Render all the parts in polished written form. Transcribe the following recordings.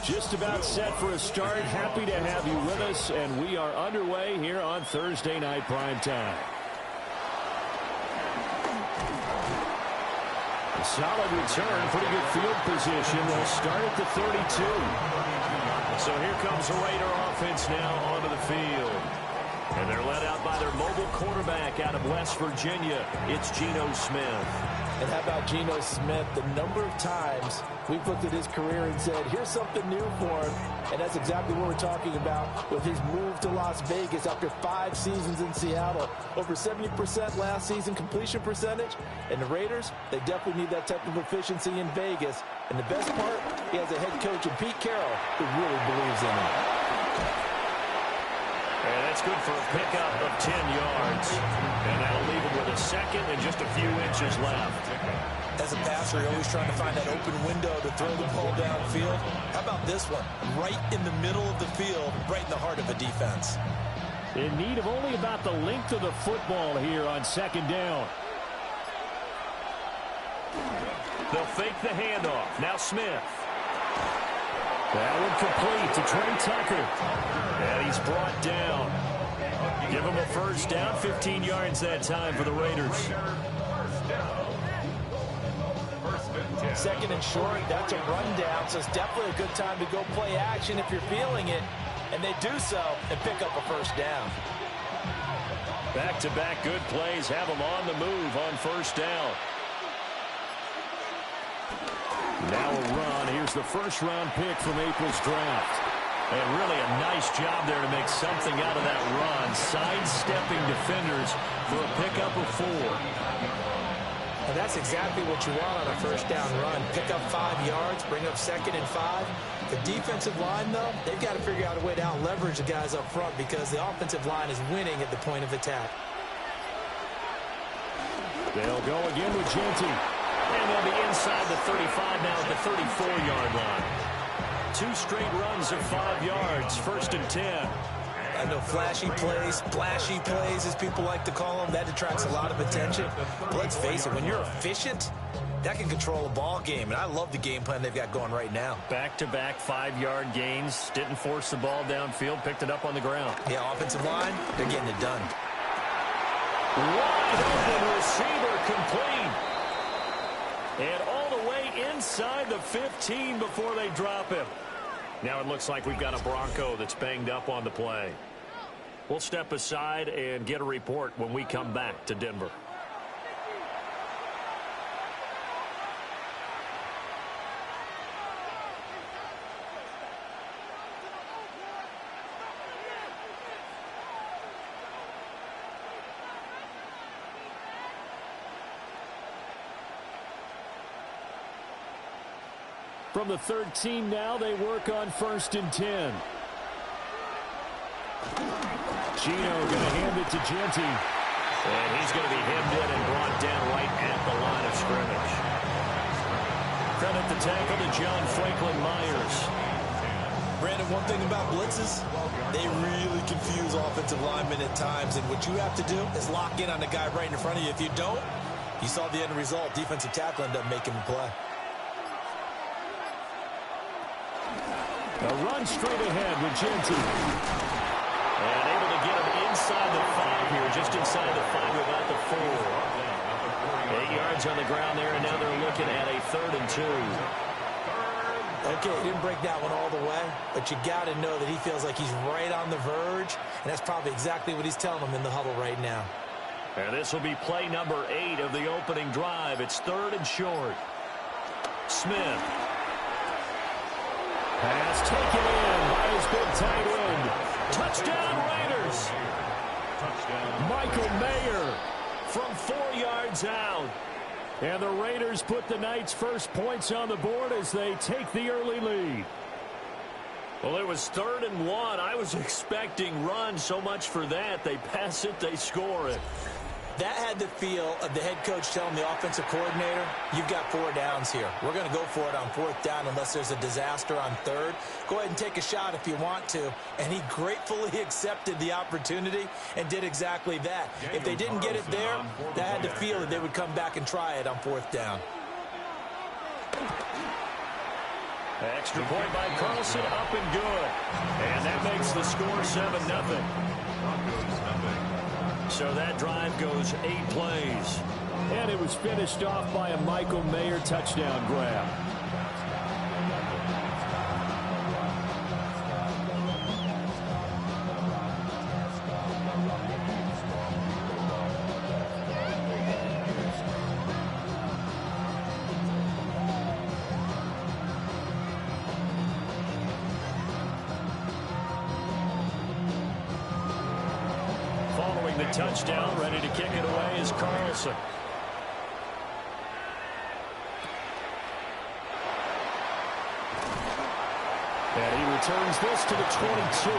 Just about set for a start. Happy to have you with us, and we are underway here on Thursday Night Primetime. A solid return, pretty good field position. They'll start at the 32. So here comes the Raider offense now onto the field. And they're led out by their mobile quarterback out of West Virginia. It's Geno Smith. And how about Geno Smith? The number of times we've looked at his career and said, here's something new for him. And that's exactly what we're talking about with his move to Las Vegas after 5 seasons in Seattle. Over 70% last season completion percentage. And the Raiders, they definitely need that type of efficiency in Vegas. And the best part, he has a head coach in Pete Carroll who really believes in him. And that's good for a pickup of 10 yards. And that'll leave him with a second and just a few inches left. As a passer, you're always trying to find that open window to throw the ball downfield. How about this one? Right in the middle of the field, right in the heart of the defense. In need of only about the length of the football here on second down. They'll fake the handoff. Now Smith. That one complete to Trey Tucker. And he's brought down. Give him a first down, 15 yards that time for the Raiders. Second and short, that's a rundown, so it's definitely a good time to go play action if you're feeling it. And they do so and pick up a first down. Back-to-back good plays have them on the move on first down. Now a run. Here's the first-round pick from April's draft. And really a nice job there to make something out of that run. Sidestepping defenders for a pickup of 4. And that's exactly what you want on a first-down run. Pick up 5 yards, bring up second and 5. The defensive line, though, they've got to figure out a way to out-leverage the guys up front because the offensive line is winning at the point of attack. They'll go again with Genty. And they'll be inside the 35 now at the 34-yard line. 2 straight runs of 5 yards, first and 10. I know flashy plays, splashy plays, as people like to call them, that attracts a lot of attention. But let's face it, when you're efficient, that can control a ball game. And I love the game plan they've got going right now. Back-to-back 5-yard gains. Didn't force the ball downfield, picked it up on the ground. Yeah, offensive line, they're getting it done. Wide open receiver complete. And all the way inside the 15 before they drop him. Now it looks like we've got a Bronco that's banged up on the play. We'll step aside and get a report when we come back to Denver. From the 13 now, they work on first and 10. Geno going to hand it to Genty. And he's going to be hemmed in and brought down right at the line of scrimmage. Credit the tackle to John Franklin Myers. Brandon, one thing about blitzes, they really confuse offensive linemen at times. And what you have to do is lock in on the guy right in front of you. If you don't, you saw the end result. Defensive tackle ended up making the play. A run straight ahead with Genty. And able to get him inside the 5 here, just inside the 5 about the 4. 8 yards on the ground there, and now they're looking at a 3rd and 2. Okay, he didn't break that one all the way, but you got to know that he feels like he's right on the verge, and that's probably exactly what he's telling them in the huddle right now. And this will be play number 8 of the opening drive. It's 3rd and short. Smith. Pass taken in by his big tight end. Touchdown, Raiders. Michael Mayer from 4 yards out. And the Raiders put the Knights' first points on the board as they take the early lead. Well, it was 3rd and 1. I was expecting run, so much for that. They pass it, they score it. That had the feel of the head coach telling the offensive coordinator, you've got 4 downs here. We're going to go for it on 4th down unless there's a disaster on 3rd. Go ahead and take a shot if you want to. And he gratefully accepted the opportunity and did exactly that. If they didn't get it there, that had the feel that they would come back and try it on 4th down. Extra point by Carlson, up and good. And that makes the score 7-0. So that drive goes 8 plays. And it was finished off by a Michael Mayer touchdown grab. Following the touchdown, ready to kick it away is Carlson. And he returns this to the 22.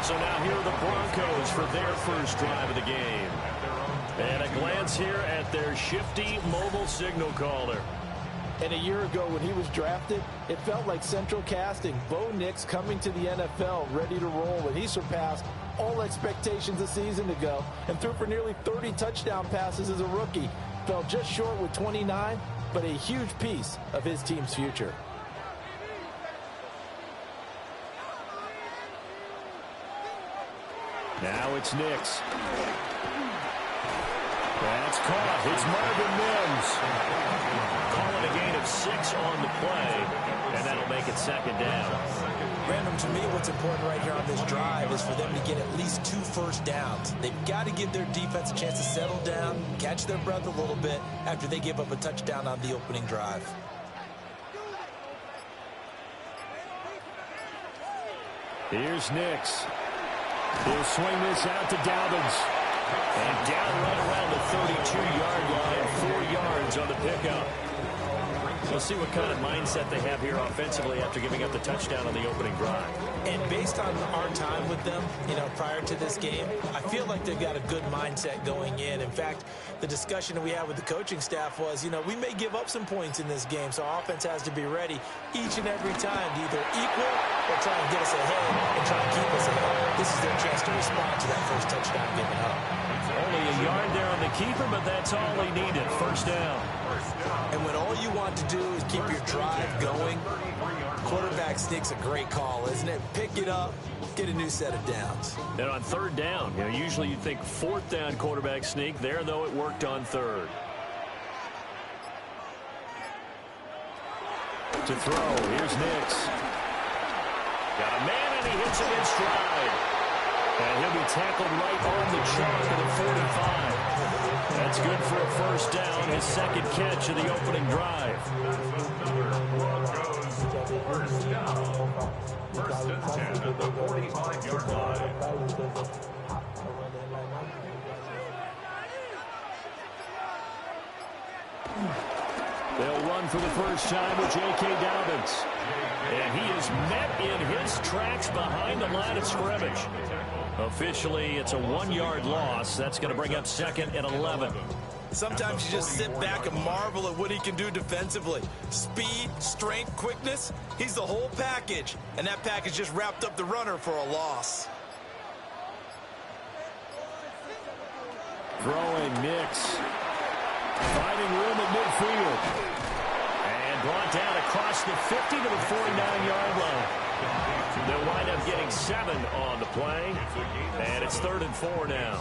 So now here are the Broncos for their first drive of the game. And a glance here at their shifty mobile signal caller. And a year ago when he was drafted, it felt like central casting. Bo Nix coming to the NFL ready to roll, and he surpassed all expectations a season ago and threw for nearly 30 touchdown passes as a rookie. Fell just short with 29, but a huge piece of his team's future. Now it's Nix. That's caught. It's Marvin Mims. Calling a gain of 6 on the play, and that'll make it second down. Random, to me, what's important right here on this drive is for them to get at least 2 first downs. They've got to give their defense a chance to settle down, catch their breath a little bit after they give up a touchdown on the opening drive. Here's Nix. He'll swing this out to Dobbins. And down right around the 32-yard line, 4 yards on the pickup. We'll see what kind of mindset they have here offensively after giving up the touchdown on the opening drive. And based on our time with them, prior to this game, I feel like they've got a good mindset going in. In fact, the discussion that we had with the coaching staff was, we may give up some points in this game, so our offense has to be ready each and every time to either equal or try and get us ahead and try and keep us ahead. This is their chance to respond to that first touchdown given up. Only a yard there on the keeper, but that's all he needed. First down. And when all you want to do is keep your drive going, quarterback sneak's a great call, isn't it? Pick it up, get a new set of downs. And on third down, usually you'd think fourth down quarterback sneak. There, though, it worked on third. To throw, here's Nix. Got a man, and he hits it in stride. And he'll be tackled right on the chalk of the 45. That's good for a first down, his second catch of the opening drive. First down. First and 10 at the 45-yard line. They'll run for the first time with J.K. Dobbins. And he is met in his tracks behind the line of scrimmage. Officially, it's a 1-yard loss. That's going to bring up second and 11. Sometimes you just sit back and marvel at what he can do defensively. Speed, strength, quickness, he's the whole package. And that package just wrapped up the runner for a loss. Throwing Nix. Finding room at midfield. And brought down across the 50 to the 49-yard line. They'll wind up getting 7 on the play. And it's 3rd and 4 now.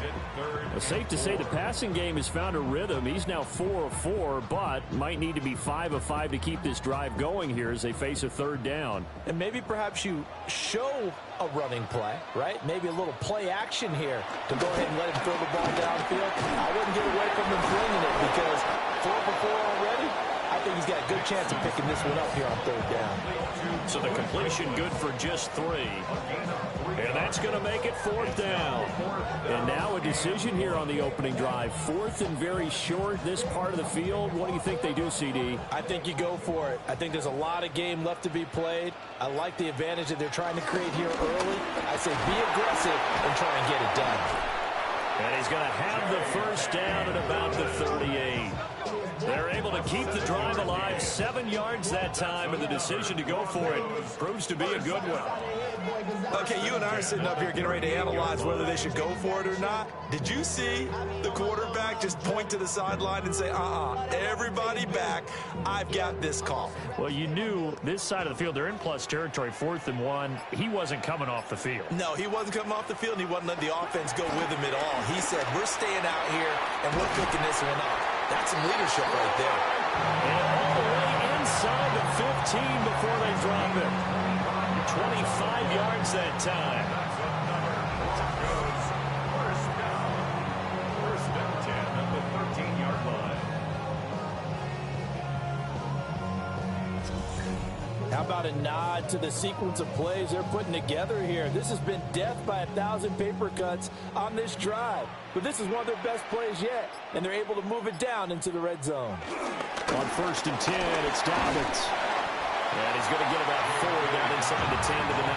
Well, safe to say the passing game has found a rhythm. He's now 4 of 4, but might need to be 5 of 5 to keep this drive going here as they face a 3rd down. And maybe perhaps you show a running play, right? Maybe a little play action here to go ahead and let him throw the ball downfield. I wouldn't get away from him flinging it because 4 for 4 already. I think he's got a good chance of picking this one up here on 3rd down. So the completion good for just 3. And that's going to make it 4th down. And now a decision here on the opening drive. 4th and very short, this part of the field. What do you think they do, CD? I think you go for it. I think there's a lot of game left to be played. I like the advantage that they're trying to create here early. I say be aggressive and try and get it done. And he's going to have the first down at about the 38. They're able to keep the drive alive, 7 yards that time, and the decision to go for it proves to be a good one. Okay, you and I are sitting up here getting ready to analyze whether they should go for it or not. Did you see the quarterback just point to the sideline and say, everybody back, I've got this call? Well, you knew this side of the field, they're in plus territory, 4th and 1. He wasn't coming off the field. No, he wasn't coming off the field, and he wasn't letting the offense go with him at all. He said, we're staying out here, and we're cooking this one up. That's some leadership right there. And all the way inside the 15 before they drop it. 25 yards that time. First and 10 at the 13-yard line. How about a nod to the sequence of plays they're putting together here? This has been death by 1,000 paper cuts on this drive. But this is one of their best plays yet, and they're able to move it down into the red zone. On 1st and 10, it's Dobbins. And he's going to get about 4 down inside the 10 to the 9.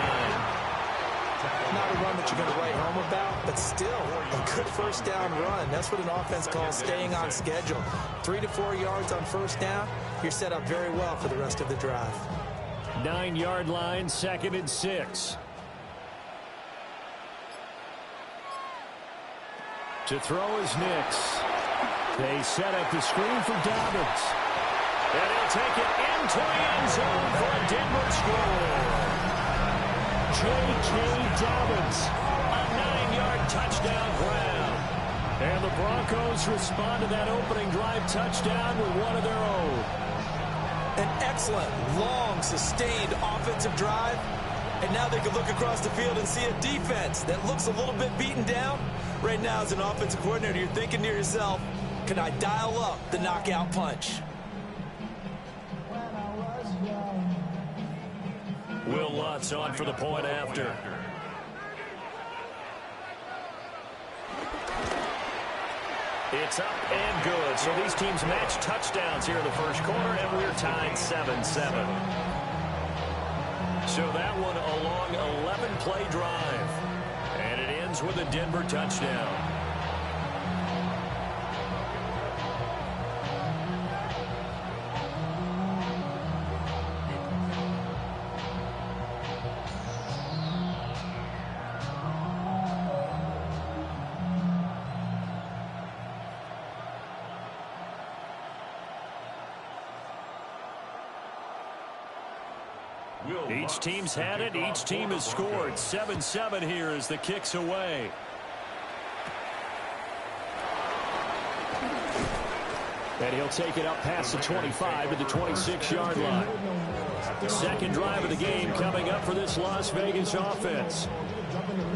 Not a run that you're going to write home about, but still a good first down run. That's what an offense calls staying on schedule. 3 to 4 yards on first down, you're set up very well for the rest of the drive. 9-yard line, 2nd and 6. To throw is Nix. They set up the screen for Dobbins. And he'll take it into the end zone for a Denver score. J.K. Dobbins, a 9-yard touchdown grab. And the Broncos respond to that opening drive touchdown with one of their own. An excellent, long, sustained offensive drive. And now they can look across the field and see a defense that looks a little bit beaten down. Right now, as an offensive coordinator, you're thinking to yourself, can I dial up the knockout punch? Will Lutz on for the point after. It's up and good. So these teams match touchdowns here in the first quarter, and we're tied 7-7. So that one a long 11-play drive. And it ends with a Denver touchdown. Each team's had it. Each team has scored. 7-7 here as the kick's away. And he'll take it up past the 25 to the 26-yard line. Second drive of the game coming up for this Las Vegas offense.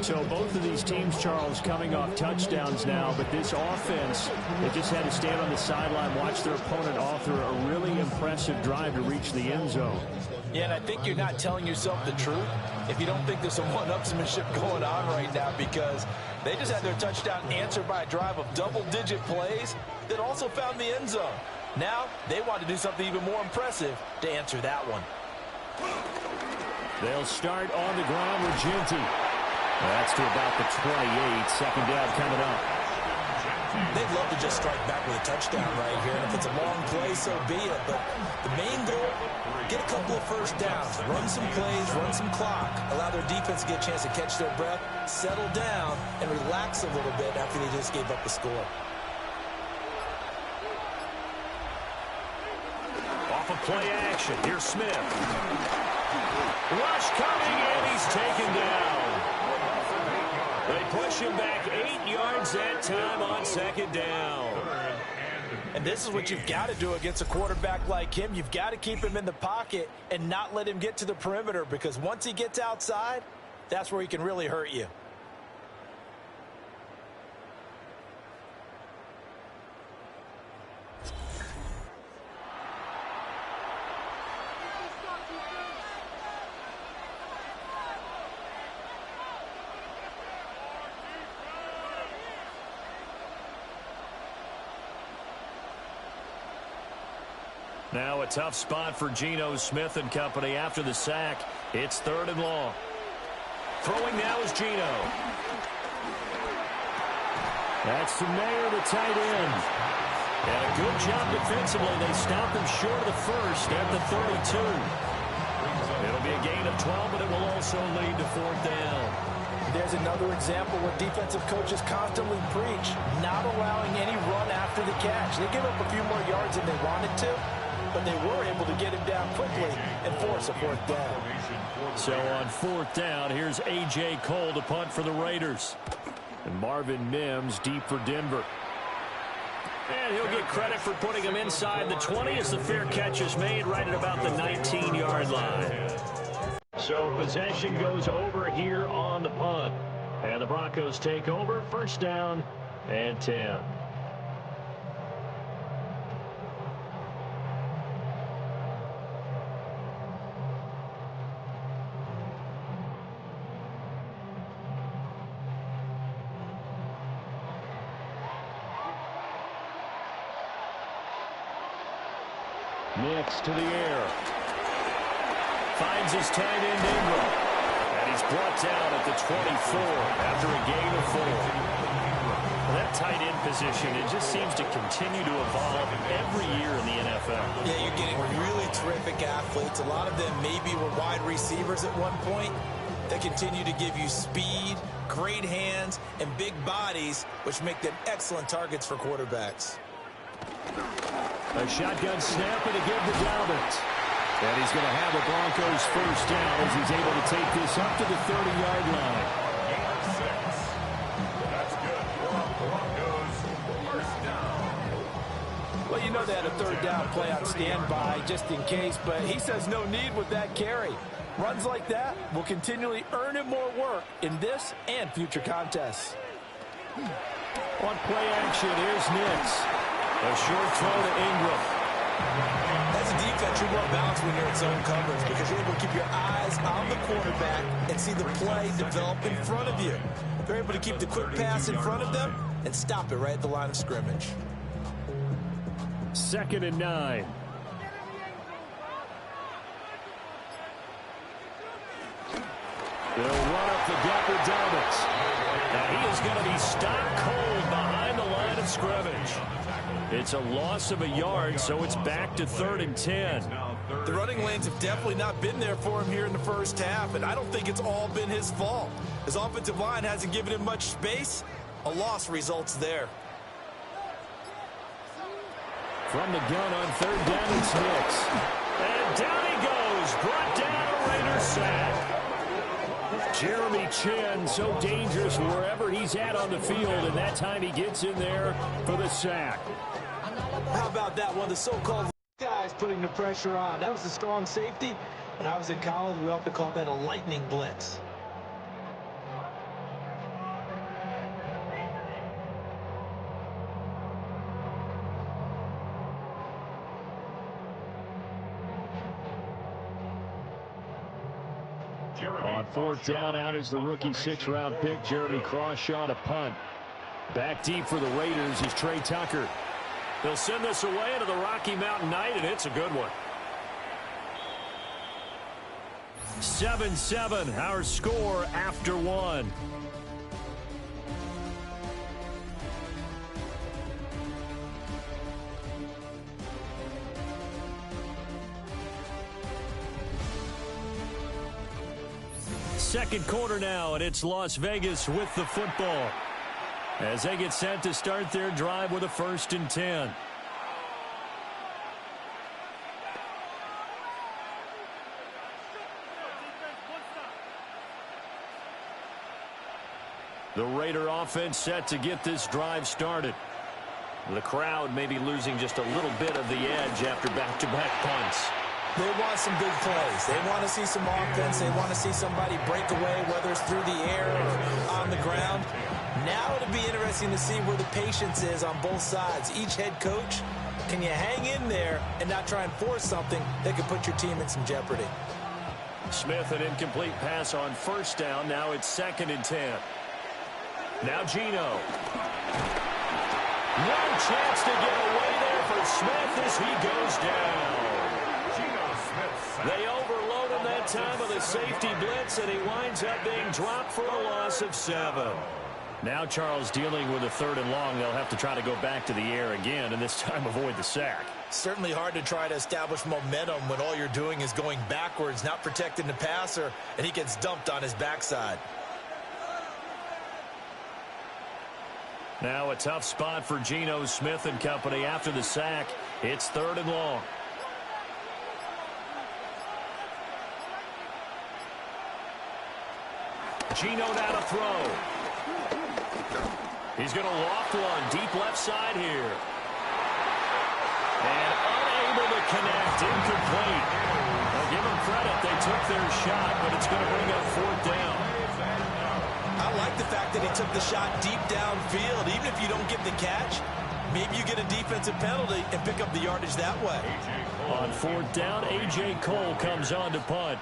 So both of these teams, Charles, coming off touchdowns now, but this offense, they just had to stand on the sideline, watch their opponent author a really impressive drive to reach the end zone. Yeah, and I think you're not telling yourself the truth if you don't think there's some one-upsmanship going on right now, because they just had their touchdown answered by a drive of double-digit plays that also found the end zone. Now they want to do something even more impressive to answer that one. They'll start on the ground with Ginty. That's to about the 28. Second down coming up. They'd love to just strike back with a touchdown right here. And if it's a long play, so be it. But the main goal, get a couple of first downs. Run some plays, run some clock. Allow their defense to get a chance to catch their breath, settle down, and relax a little bit after they just gave up the score. Off of play action, here's Smith. Rush coming, and he's taken down. They push him back 8 yards that time on second down. And this is what you've got to do against a quarterback like him. You've got to keep him in the pocket and not let him get to the perimeter, because once he gets outside, that's where he can really hurt you. Now a tough spot for Geno Smith and company after the sack. It's 3rd and long. Throwing now is Geno. That's to Mayer, the tight end. And a good job defensively. They stopped him short of the first at the 32. It'll be a gain of 12, but it will also lead to 4th down. There's another example where defensive coaches constantly preach, not allowing any run after the catch. They give up a few more yards than they wanted to, but they were able to get him down quickly and force a 4th down. So on 4th down, here's A.J. Cole to punt for the Raiders. And Marvin Mims deep for Denver. And he'll get credit for putting him inside the 20 as the fair catch is made right at about the 19-yard line. So possession goes over here on the punt. And the Broncos take over, 1st down and 10. Next to the air. Finds his tight end Ingram. And he's brought down at the 24 after a gain of 4. Well, that tight end position, it just seems to continue to evolve every year in the NFL. Yeah, you're getting really terrific athletes. A lot of them maybe were wide receivers at one point. They continue to give you speed, great hands, and big bodies, which make them excellent targets for quarterbacks. A shotgun snap and a give to Dobbins. And he's going to have a Broncos 1st down as he's able to take this up to the 30-yard line. Gain of 6. That's good for Broncos 1st down. Well, you know they had a 3rd down play on standby just in case, but he says no need with that carry. Runs like that will continually earn him more work in this and future contests. On play action, here's Nix. A short throw to Ingram. As a defense, you're more balanced when you're in zone coverage because you're able to keep your eyes on the quarterback and see the play develop in front of you. They're able to keep the quick pass in front of them and stop it right at the line of scrimmage. 2nd and 9. They'll run up the gut with Dobbins. And he is going to be stopped cold behind the line of scrimmage. It's a loss of a yard, so it's back to 3rd and 10. The running lanes have definitely not been there for him here in the 1st half, and I don't think it's all been his fault. His offensive line hasn't given him much space. A loss results there. From the gun on 3rd down, it's Nix. And down he goes, brought down a Raider sack. Jeremy Chin, so dangerous wherever he's at on the field, and that time he gets in there for the sack. How about that one? The so-called guys putting the pressure on. That was a strong safety. When I was in college, we often called that a lightning blitz. On 4th down, out is the rookie 6th-round pick, Jeremy Crawshaw, to punt. Back deep for the Raiders is Trey Tucker. They'll send this away into the Rocky Mountain Night, and it's a good one. 7-7, our score after 1. Second quarter now, and it's Las Vegas with the football as they get set to start their drive with a 1st and 10. The Raider offense set to get this drive started. The crowd may be losing just a little bit of the edge after back-to-back punts. They want some big plays. They want to see some offense. They want to see somebody break away, whether it's through the air or on the ground. Now it'll be interesting to see where the patience is on both sides. Each head coach, can you hang in there and not try and force something that could put your team in some jeopardy? Smith, an incomplete pass on 1st down. Now it's 2nd and 10. Now Geno. No chance to get away there for Smith as he goes down. They overload him that time with a safety blitz, and he winds up being dropped for a loss of 7. Now Charles dealing with a 3rd and long. They'll have to try to go back to the air again, and this time avoid the sack. Certainly hard to try to establish momentum when all you're doing is going backwards, not protecting the passer, and he gets dumped on his backside. Now a tough spot for Geno Smith and company after the sack. It's 3rd and long. Geno now to throw. He's going to loft one deep left side here. And unable to connect, incomplete. I'll give them credit, they took their shot, but it's going to bring up 4th down. I like the fact that he took the shot deep downfield. Even if you don't get the catch, maybe you get a defensive penalty and pick up the yardage that way. On 4th down, A.J. Cole comes on to punt.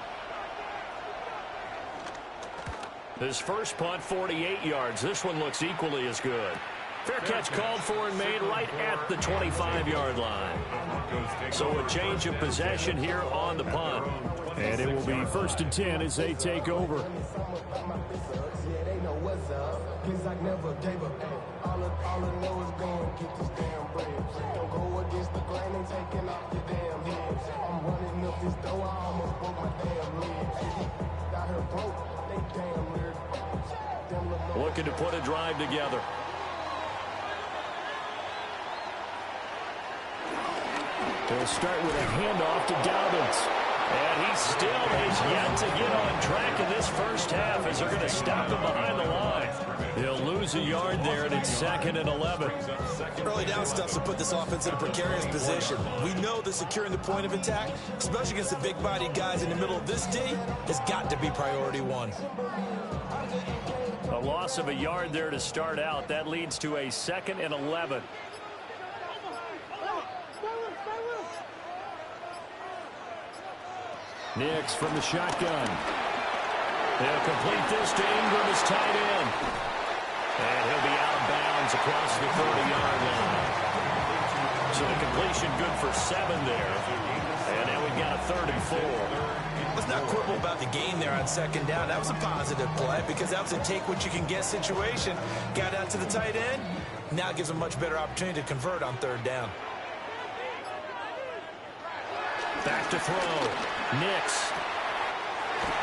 His first punt, 48 yards. This one looks equally as good. Fair catch called for and made right at the 25-yard line. So a change of possession here on the punt. And it will be 1st and 10 as they take over. Looking to put a drive together. They'll start with a handoff to Dobbins. And he still has yet to get on track in this first half as they're going to stop him behind the line. They'll lose a yard there, and it's 2nd and 11. Early down stuff to put this offense in a precarious position. We know that securing the point of attack, especially against the big-bodied guys in the middle of this D, has got to be priority 1. A loss of a yard there to start out. That leads to a 2nd and 11. Nix from the shotgun. They'll complete this to Ingram as tight end. And he'll be out of bounds across the 30-yard line. So the completion good for 7 there. And now we've got a 3rd and 4. Let's not quibble about the gain there on 2nd down. That was a positive play because that was a take-what-you-can-get situation. Got out to the tight end. Now it gives them a much better opportunity to convert on 3rd down. Back to throw. Nix.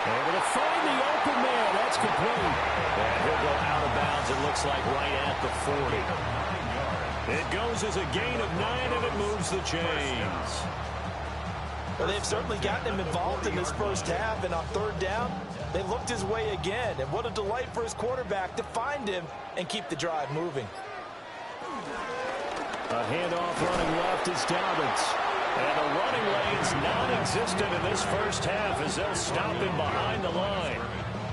Able to find the open man. That's complete. And he'll go out of bounds, it looks like, right at the 40. It goes as a gain of 9, and it moves the chains. Well, they've certainly gotten him involved in this first half, and on 3rd down, they looked his way again. And what a delight for his quarterback to find him and keep the drive moving. A handoff running left is Dobbins. And the running lane's non-existent in this first half as they'll stop him behind the line.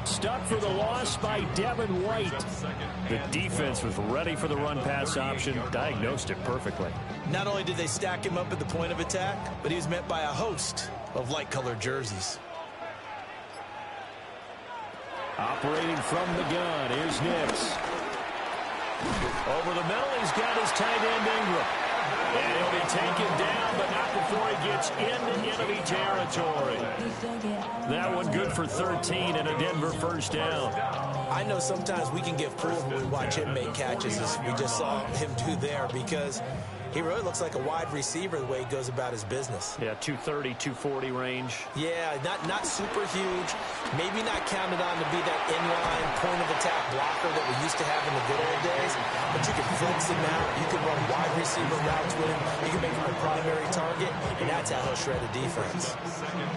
Stopped for the loss by Devin White. The defense was ready for the run-pass option, diagnosed it perfectly. Not only did they stack him up at the point of attack, but he was met by a host of light-colored jerseys. Operating from the gun, here's Nix. Over the middle, he's got his tight end Ingram. And he'll be taken down, but not before he gets into enemy territory. That one good for 13 and a Denver first down. I know sometimes we can get fooled when we watch him make catches, as we just saw him do there, because he really looks like a wide receiver the way he goes about his business. Yeah, 230, 240 range. Yeah, not super huge. Maybe not counted on to be that inline point-of-attack blocker that we used to have in the good old days. But you can flex him out. You can run wide receiver routes with him. You can make him a primary target, and that's how he'll shred a defense.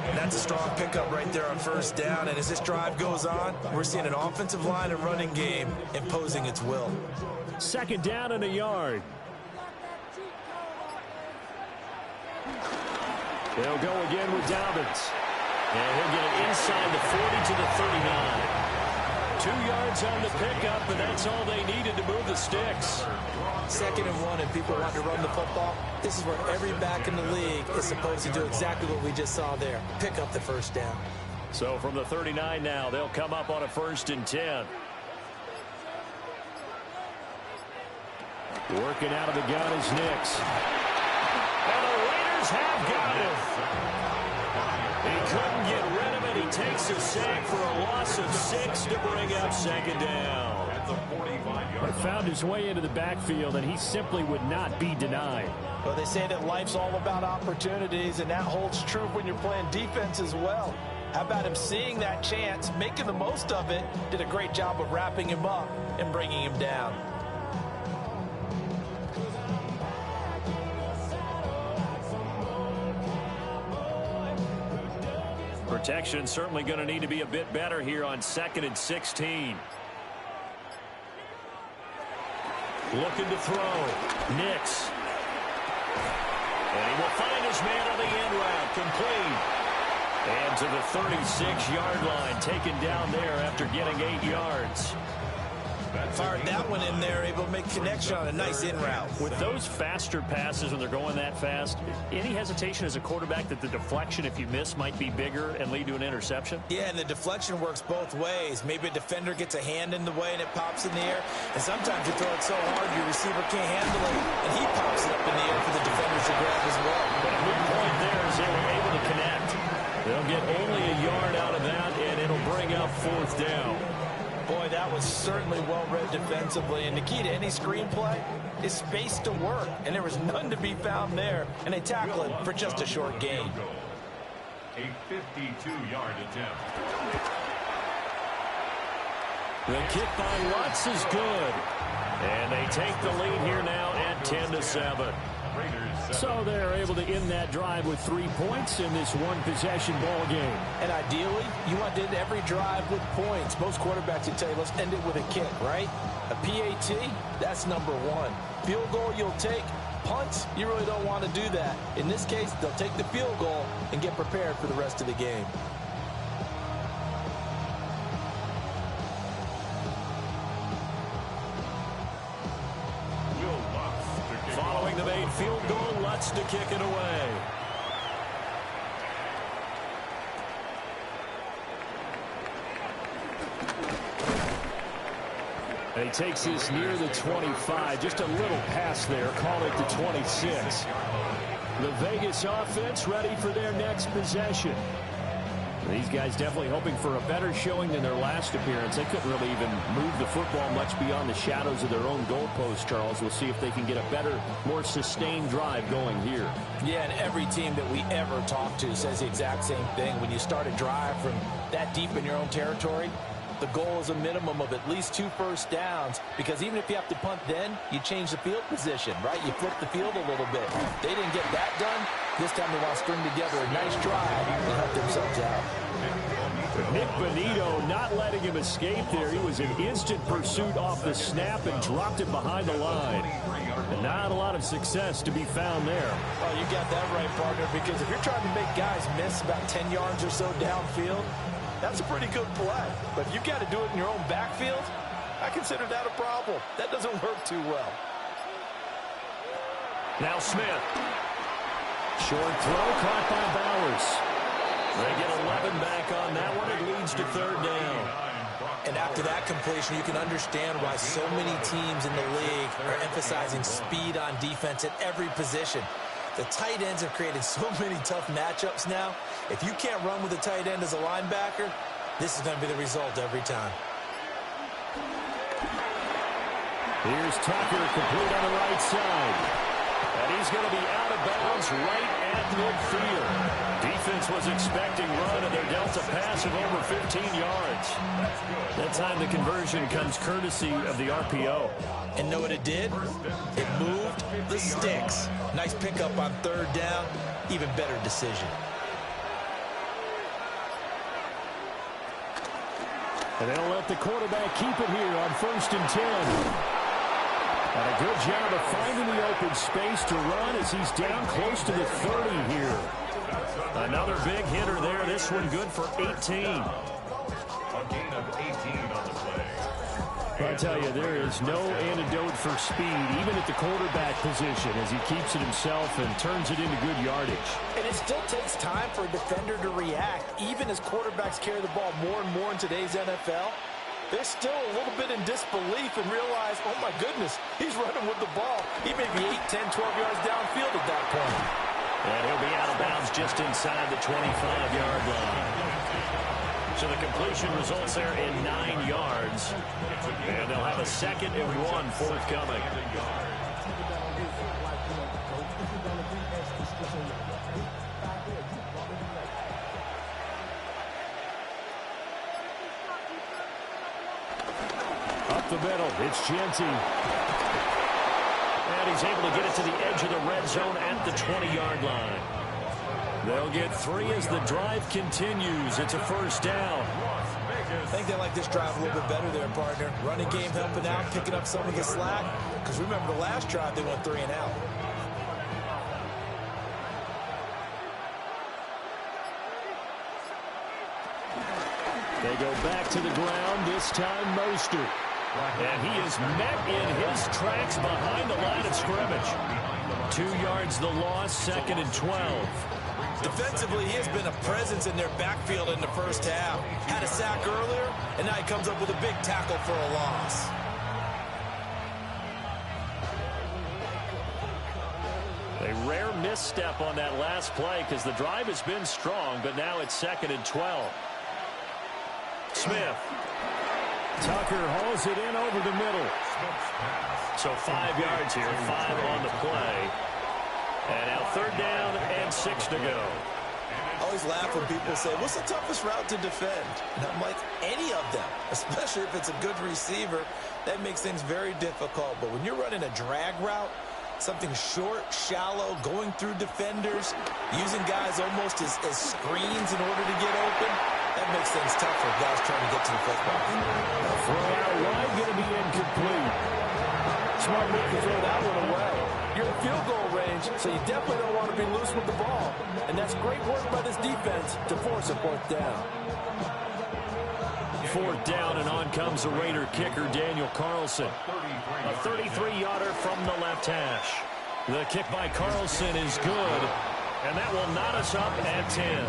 And that's a strong pickup right there on 1st down. And as this drive goes on, we're seeing an offensive line and running game imposing its will. 2nd down and a yard. They'll go again with Dobbins. And he'll get it inside the 40 to the 39. 2 yards on the pickup, and that's all they needed to move the sticks. 2nd and 1, and people want to run the football. This is where every back in the league is supposed to do exactly what we just saw there. Pick up the 1st down. So from the 39 now, they'll come up on a 1st and 10. Working out of the gun is Nix. And the Raiders have got him. He couldn't get rid of it. He takes a sack for a loss of 6 to bring up 2nd down. at the 45-yard line. Found his way into the backfield, and he simply would not be denied. Well, they say that life's all about opportunities, and that holds true when you're playing defense as well. How about him seeing that chance, making the most of it, did a great job of wrapping him up and bringing him down. Protection certainly going to need to be a bit better here on 2nd and 16. Looking to throw. Nix. And he will find his man on the end route. Complete. And to the 36-yard line. Taken down there after getting 8 yards. Fired that one in there, able to make connection on a nice in route. With those faster passes when they're going that fast, any hesitation as a quarterback that the deflection, if you miss, might be bigger and lead to an interception? Yeah, and the deflection works both ways. Maybe a defender gets a hand in the way and it pops in the air. And sometimes you throw it so hard your receiver can't handle it, and he pops it up in the air for the defenders to grab as well. But a good point there is they were able to connect. They'll get only a yard out of that, and it'll bring up 4th down. Boy, that was certainly well-read defensively. And the key to any screenplay is space to work. And there was none to be found there. And they tackle it for just a short gain. A 52-yard attempt. The kick by Lutz is good. And they take the lead here now at 10-7. So they're able to end that drive with 3 points in this one-possession ball game. And ideally, you want to end every drive with points. Most quarterbacks will tell you, let's end it with a kick, right? A PAT, that's number 1. Field goal you'll take. Punts, you really don't want to do that. In this case, they'll take the field goal and get prepared for the rest of the game. Following the made field goal, Lutz to kick it away. And he takes this near the 25. Just a little pass there. Call it the 26. The Vegas offense ready for their next possession. These guys definitely hoping for a better showing than their last appearance. They couldn't really even move the football much beyond the shadows of their own goalpost, Charles. We'll see if they can get a better, more sustained drive going here. Yeah, and every team that we ever talk to says the exact same thing. When you start a drive from that deep in your own territory, the goal is a minimum of at least 2 first downs, because even if you have to punt then, you change the field position, right? You flip the field a little bit. They didn't get that done. This time they want to string together a nice drive and help themselves out. Nick Bonito not letting him escape there. He was in instant pursuit off the snap and dropped it behind the line. And not a lot of success to be found there. Oh, you got that right, partner, because if you're trying to make guys miss about 10 yards or so downfield, that's a pretty good play. But if you've got to do it in your own backfield, I consider that a problem. That doesn't work too well. Now Smith. Short throw caught by Bowers. They get 11 back on that one. It leads to 3rd down. And after that completion, you can understand why so many teams in the league are emphasizing speed on defense at every position. The tight ends have created so many tough matchups now. If you can't run with a tight end as a linebacker, this is going to be the result every time. Here's Tucker, complete on the right side. And he's going to be out of bounds right at midfield. Defense was expecting run, and they're dealt a pass of over 15 yards. That time the conversion comes courtesy of the RPO. And know what it did? It moved the sticks. Nice pickup on 3rd down. Even better decision. And they'll let the quarterback keep it here on 1st and 10. And a good job of finding the open space to run as he's down close to the 30 here. Another big hitter there. This one good for 18. A gain of 18 on the play. I tell you, there is no antidote for speed, even at the quarterback position, as he keeps it himself and turns it into good yardage. And it still takes time for a defender to react, even as quarterbacks carry the ball more and more in today's NFL. They're still a little bit in disbelief and realize, oh my goodness, he's running with the ball. He may be 8, 10, 12 yards downfield at that point. And he'll be out of bounds just inside the 25-yard line. So the completion results there in 9 yards. And they'll have a 2nd and 1 forthcoming. Up the middle, it's Genty. And he's able to get it to the edge of the red zone at the 20-yard line. They'll get 3 as the drive continues. It's a first down. I think they like this drive a little bit better there, partner. Running game helping out, picking up some of the slack. Because remember, the last drive, they went 3 and out. They go back to the ground, this time Mostert. And he is met in his tracks behind the line of scrimmage. 2 yards the loss, 2nd and 12. Defensively, he has been a presence in their backfield in the first half. Had a sack earlier, and now he comes up with a big tackle for a loss. A rare misstep on that last play because the drive has been strong, but now it's 2nd and 12. Smith. Tucker hauls it in over the middle. So 5 yards here, 5 on the play. And now 3rd down and 6 to go. I always laugh when people say, what's the toughest route to defend? And I'm like, any of them, especially if it's a good receiver. That makes things very difficult. But when you're running a drag route, something short, shallow, going through defenders, using guys almost as screens in order to get open, that makes things tough for guys trying to get to the football. Throw out wide, going to be incomplete. Smart move to throw that one away. You're in field goal range, so you definitely don't want to be loose with the ball. And that's great work by this defense to force a 4th down. 4th down, and on comes the Raider kicker, Daniel Carlson. A 33-yarder from the left hash. The kick by Carlson is good, and that will knot us up at 10.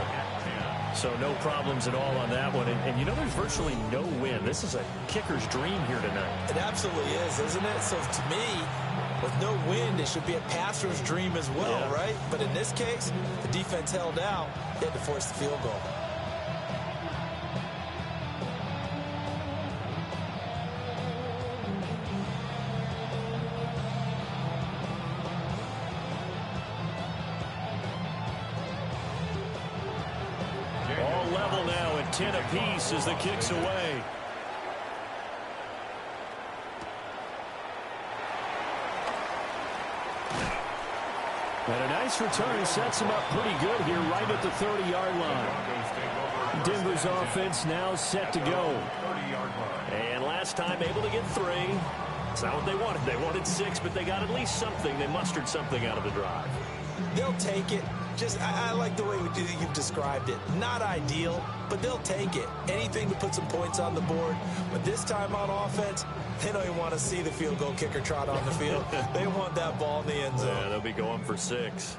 So no problems at all on that one. And you know, there's virtually no win. This is a kicker's dream here tonight. It absolutely is, isn't it? So to me, with no wind, it should be a passer's dream as well, right? But in this case, the defense held out. They had to force the field goal. All level now at 10 apiece as the kick's away. And a nice return sets him up pretty good here right at the 30-yard line. Denver's offense now set to go. And last time able to get 3. It's not what they wanted. They wanted 6, but they got at least something. They mustered something out of the drive. They'll take it. I like the way you've described it. Not ideal, but they'll take it. Anything to put some points on the board. But this time on offense, they don't even want to see the field goal kicker trot on the field. They want that ball in the end zone. Yeah, they'll be going for 6.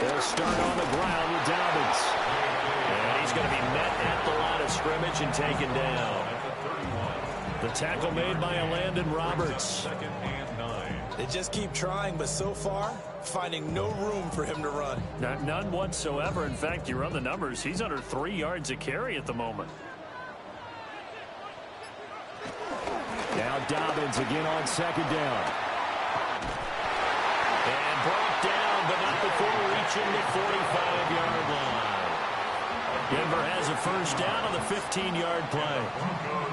They'll start on the ground with Dobbins. And he's going to be met at the line of scrimmage and taken down. The tackle made by Landon Roberts. They just keep trying, but so far, finding no room for him to run. None whatsoever. In fact, you run the numbers. He's under 3 yards a carry at the moment. Now Dobbins again on 2nd down. And brought down, but not before reaching the 45-yard line. Denver has a first down on the 15-yard play.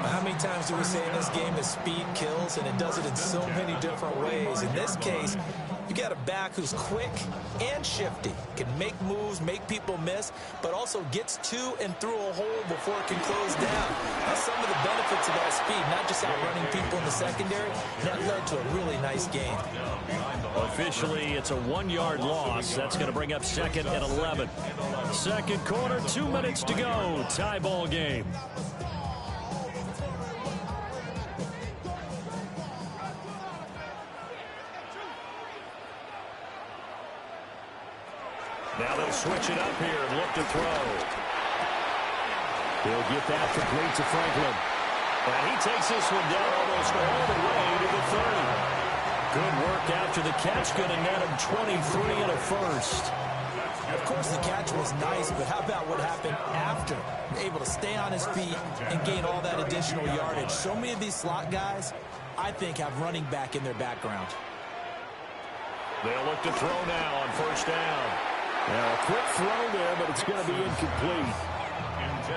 How many times do we say in this game that speed kills, and it does it in so many different ways? In this case, you got a back who's quick and shifty, can make moves, make people miss, but also gets to and through a hole before it can close down. That's some of the benefits of that speed, not just outrunning people in the secondary. That led to a really nice game. Officially, it's a 1-yard loss. That's going to bring up 2nd and 11. Second quarter, 2 minutes to go. Tie ball game. Now they'll switch it up here and look to throw. He'll get that complete to Franklin. And he takes this one down almost all the way to the 30. Good work after the catch. Going to net him 23 and a first. Of course, the catch was nice, but how about what happened after? Able to stay on his feet and gain all that additional yardage. So many of these slot guys, I think, have running back in their background. They'll look to throw now on first down. Now, a quick throw there, but it's going to be incomplete.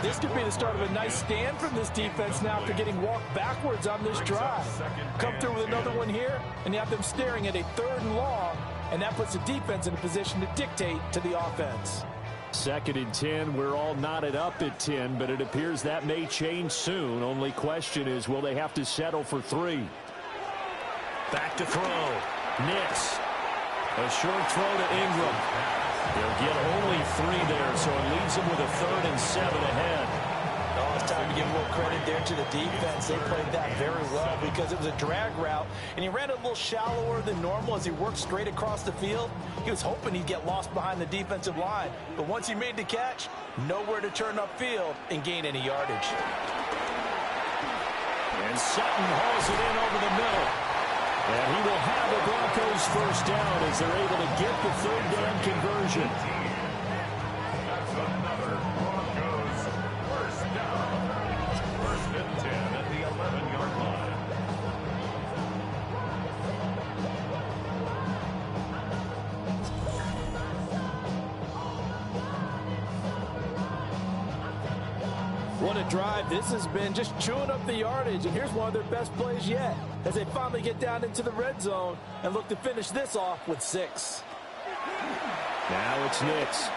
This could be the start of a nice stand from this defense now after getting walked backwards on this drive. Come through with another one here, and you have them staring at a 3rd and long, and that puts the defense in a position to dictate to the offense. 2nd and 10. We're all knotted up at 10, but it appears that may change soon. Only question is, will they have to settle for 3? Back to throw. Nix. A short throw to Ingram. They'll get only 3 there, so it leaves them with a 3rd and 7 ahead. Oh, it's time to give a little credit there to the defense. They played that very well because it was a drag route, and he ran a little shallower than normal as he worked straight across the field. He was hoping he'd get lost behind the defensive line, but once he made the catch, nowhere to turn upfield and gain any yardage. And Sutton hauls it in over the middle. And he will have the Broncos first down as they're able to get the 3rd down conversion. That's another Broncos first down. 1st and 10 at the 11-yard line. What a drive this has been, just chewing up the yardage. And here's one of their best plays yet as they finally get down into the red zone and look to finish this off with 6. Now it's Nix.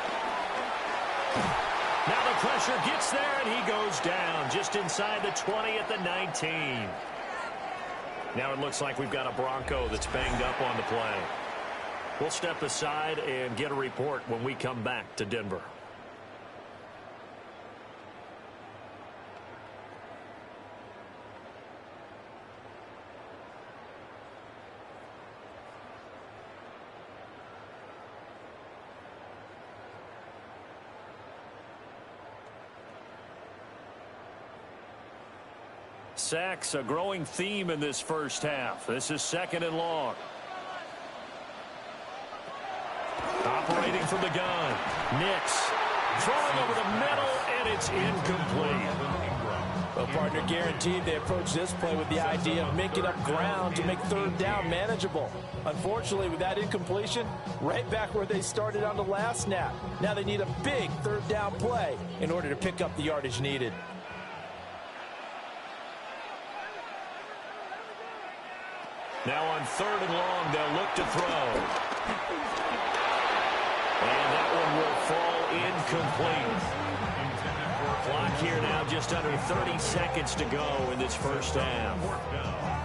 Now the pressure gets there, and he goes down just inside the 20 at the 19. Now it looks like we've got a Bronco that's banged up on the play. We'll step aside and get a report when we come back to Denver. Sacks, a growing theme in this first half. This is 2nd and long. Operating from the gun. Nix throwing over the middle, and it's incomplete. Well, partner, guaranteed they approach this play with the idea of making up ground to make 3rd down manageable. Unfortunately, with that incompletion, right back where they started on the last snap. Now they need a big 3rd down play in order to pick up the yardage needed. Now on 3rd and long, they'll look to throw. And that one will fall incomplete. Clock here now, just under 30 seconds to go in this first half.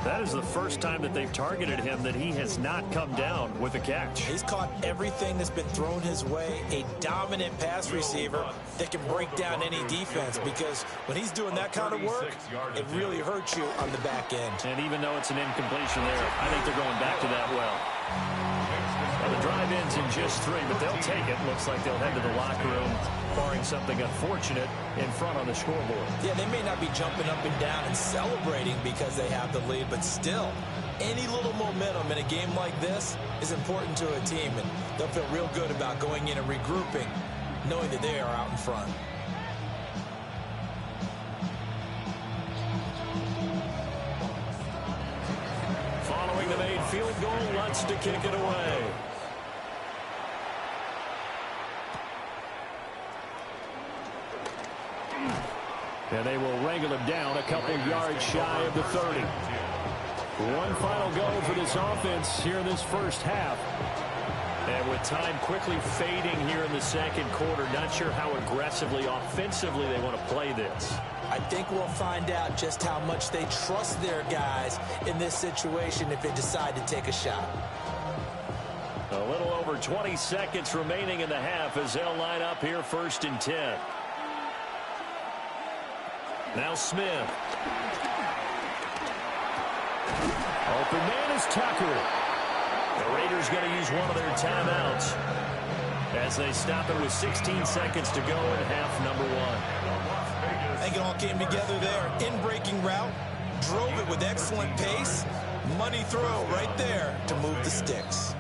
That is the first time that they've targeted him that he has not come down with a catch. He's caught everything that's been thrown his way. A dominant pass receiver that can break down any defense, because when he's doing that kind of work, it really hurts you on the back end. And even though it's an incompletion there, I think they're going back to that well. Well, the drive ends in just 3, but they'll take it. Looks like they'll head to the locker room, barring something unfortunate in front on the scoreboard. Yeah, they may not be jumping up and down and celebrating because they have the lead, but still, any little momentum in a game like this is important to a team, and they'll feel real good about going in and regrouping, knowing that they are out in front. Following the made field goal, Lutz to kick it away. And they will wrangle him down a couple yards shy of the 30. One final go for this offense here in this first half. And with time quickly fading here in the second quarter, not sure how aggressively, offensively they want to play this. I think we'll find out just how much they trust their guys in this situation if they decide to take a shot. A little over 20 seconds remaining in the half as they'll line up here 1st and 10. Now Smith. Open man is Tucker. The Raiders going to use one of their timeouts as they stop it with 16 seconds to go in half number 1. I think it all came together there. In-breaking route, drove it with excellent pace. Money throw right there to move the sticks.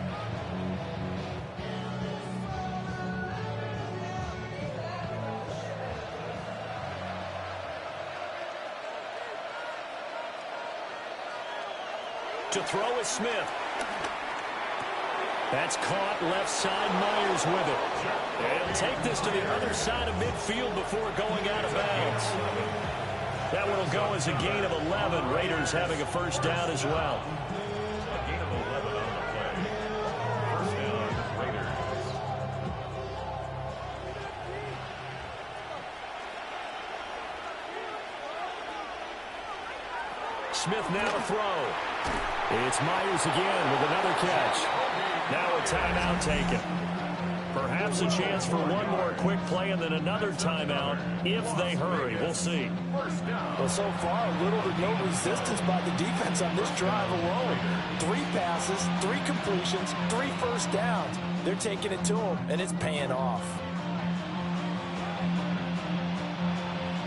To throw is Smith. That's caught left side. Myers with it. And take this to the other side of midfield before going out of bounds. That one will go as a gain of 11. Raiders having a first down as well. A gain of 11 on the play. First down, Raiders. Smith now to throw. It's Myers again with another catch. Now a timeout taken. Perhaps a chance for one more quick play and then another timeout if they hurry. We'll see. Well, so far, little to no resistance by the defense on this drive alone. 3 passes, 3 completions, 3 first downs. They're taking it to them, and it's paying off.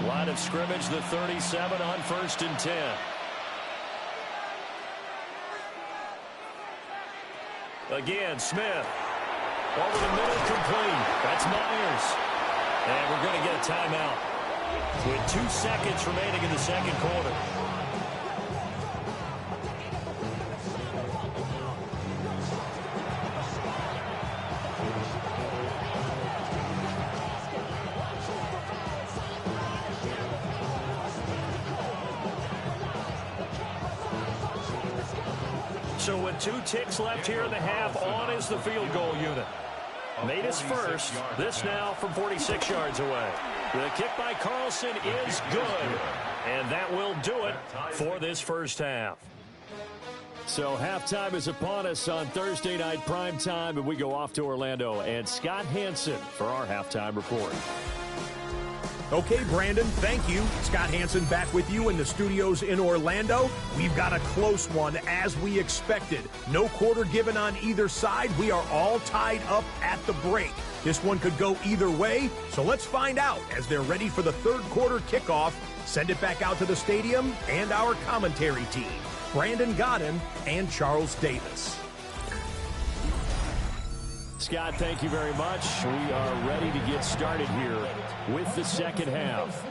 Line of scrimmage, the 37 on 1st and 10. Again, Smith. Over the middle, complete. That's Myers. And we're going to get a timeout with 2 seconds remaining in the second quarter. So with 2 ticks left here in the half, on is the field goal unit. Made his first. This now from 46 yards away. The kick by Carlson is good. And that will do it for this first half. So halftime is upon us on Thursday night primetime, and we go off to Orlando. And Scott Hansen for our halftime report. Okay, Brandon, thank you. Scott Hansen back with you in the studios in Orlando. We've got a close one, as we expected. No quarter given on either side. We are all tied up at the break. This one could go either way, so let's find out as they're ready for the third quarter kickoff. Send it back out to the stadium and our commentary team, Brandon Godden and Charles Davis. Scott, thank you very much. We are ready to get started here with the second half.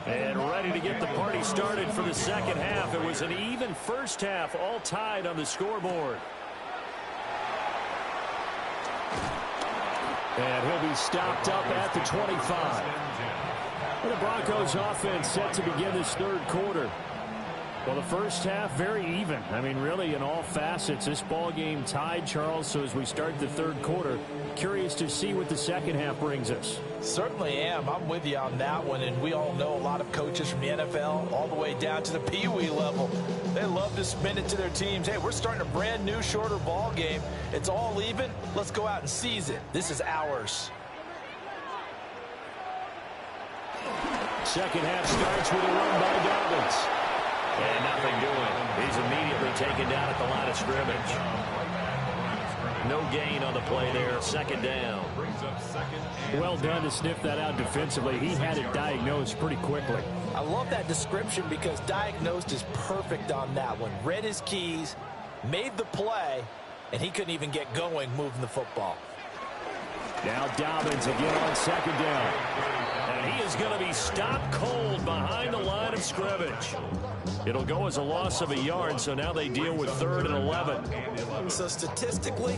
And ready to get the party started for the second half. It was an even first half, all tied on the scoreboard. And he'll be stopped up at the 25. And the Broncos offense set to begin this third quarter. Well, the first half, very even. I mean, really, in all facets, this ball game tied, Charles. So as we start the third quarter, curious to see what the second half brings us. Certainly am. I'm with you on that one. And we all know a lot of coaches from the NFL all the way down to the Pee Wee level. They love to spin it to their teams. Hey, we're starting a brand new, shorter ball game. It's all even. Let's go out and seize it. This is ours. Second half starts with a run by Dobbins. And nothing doing. He's immediately taken down at the line of scrimmage. No gain on the play there. Second down. Well done to sniff that out defensively. He had it diagnosed pretty quickly. I love that description because diagnosed is perfect on that one. Read his keys, made the play, and he couldn't even get going moving the football. Now Dobbins again on second down. And he is going to be stopped cold behind the line of scrimmage. It'll go as a loss of a yard, so now they deal with 3rd and 11. So statistically,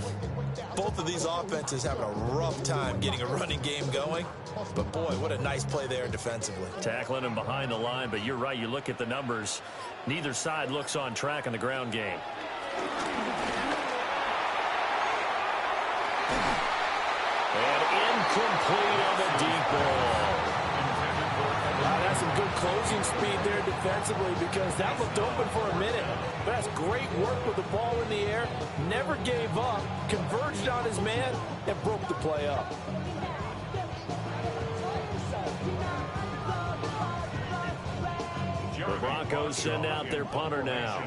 both of these offenses having a rough time getting a running game going. But boy, what a nice play there defensively. Tackling him behind the line, but you're right, you look at the numbers. Neither side looks on track in the ground game. And incomplete on the deep ball. That's some good closing speed there defensively because that looked open for a minute. But that's great work with the ball in the air. Never gave up, converged on his man, and broke the play up. Broncos send out their punter now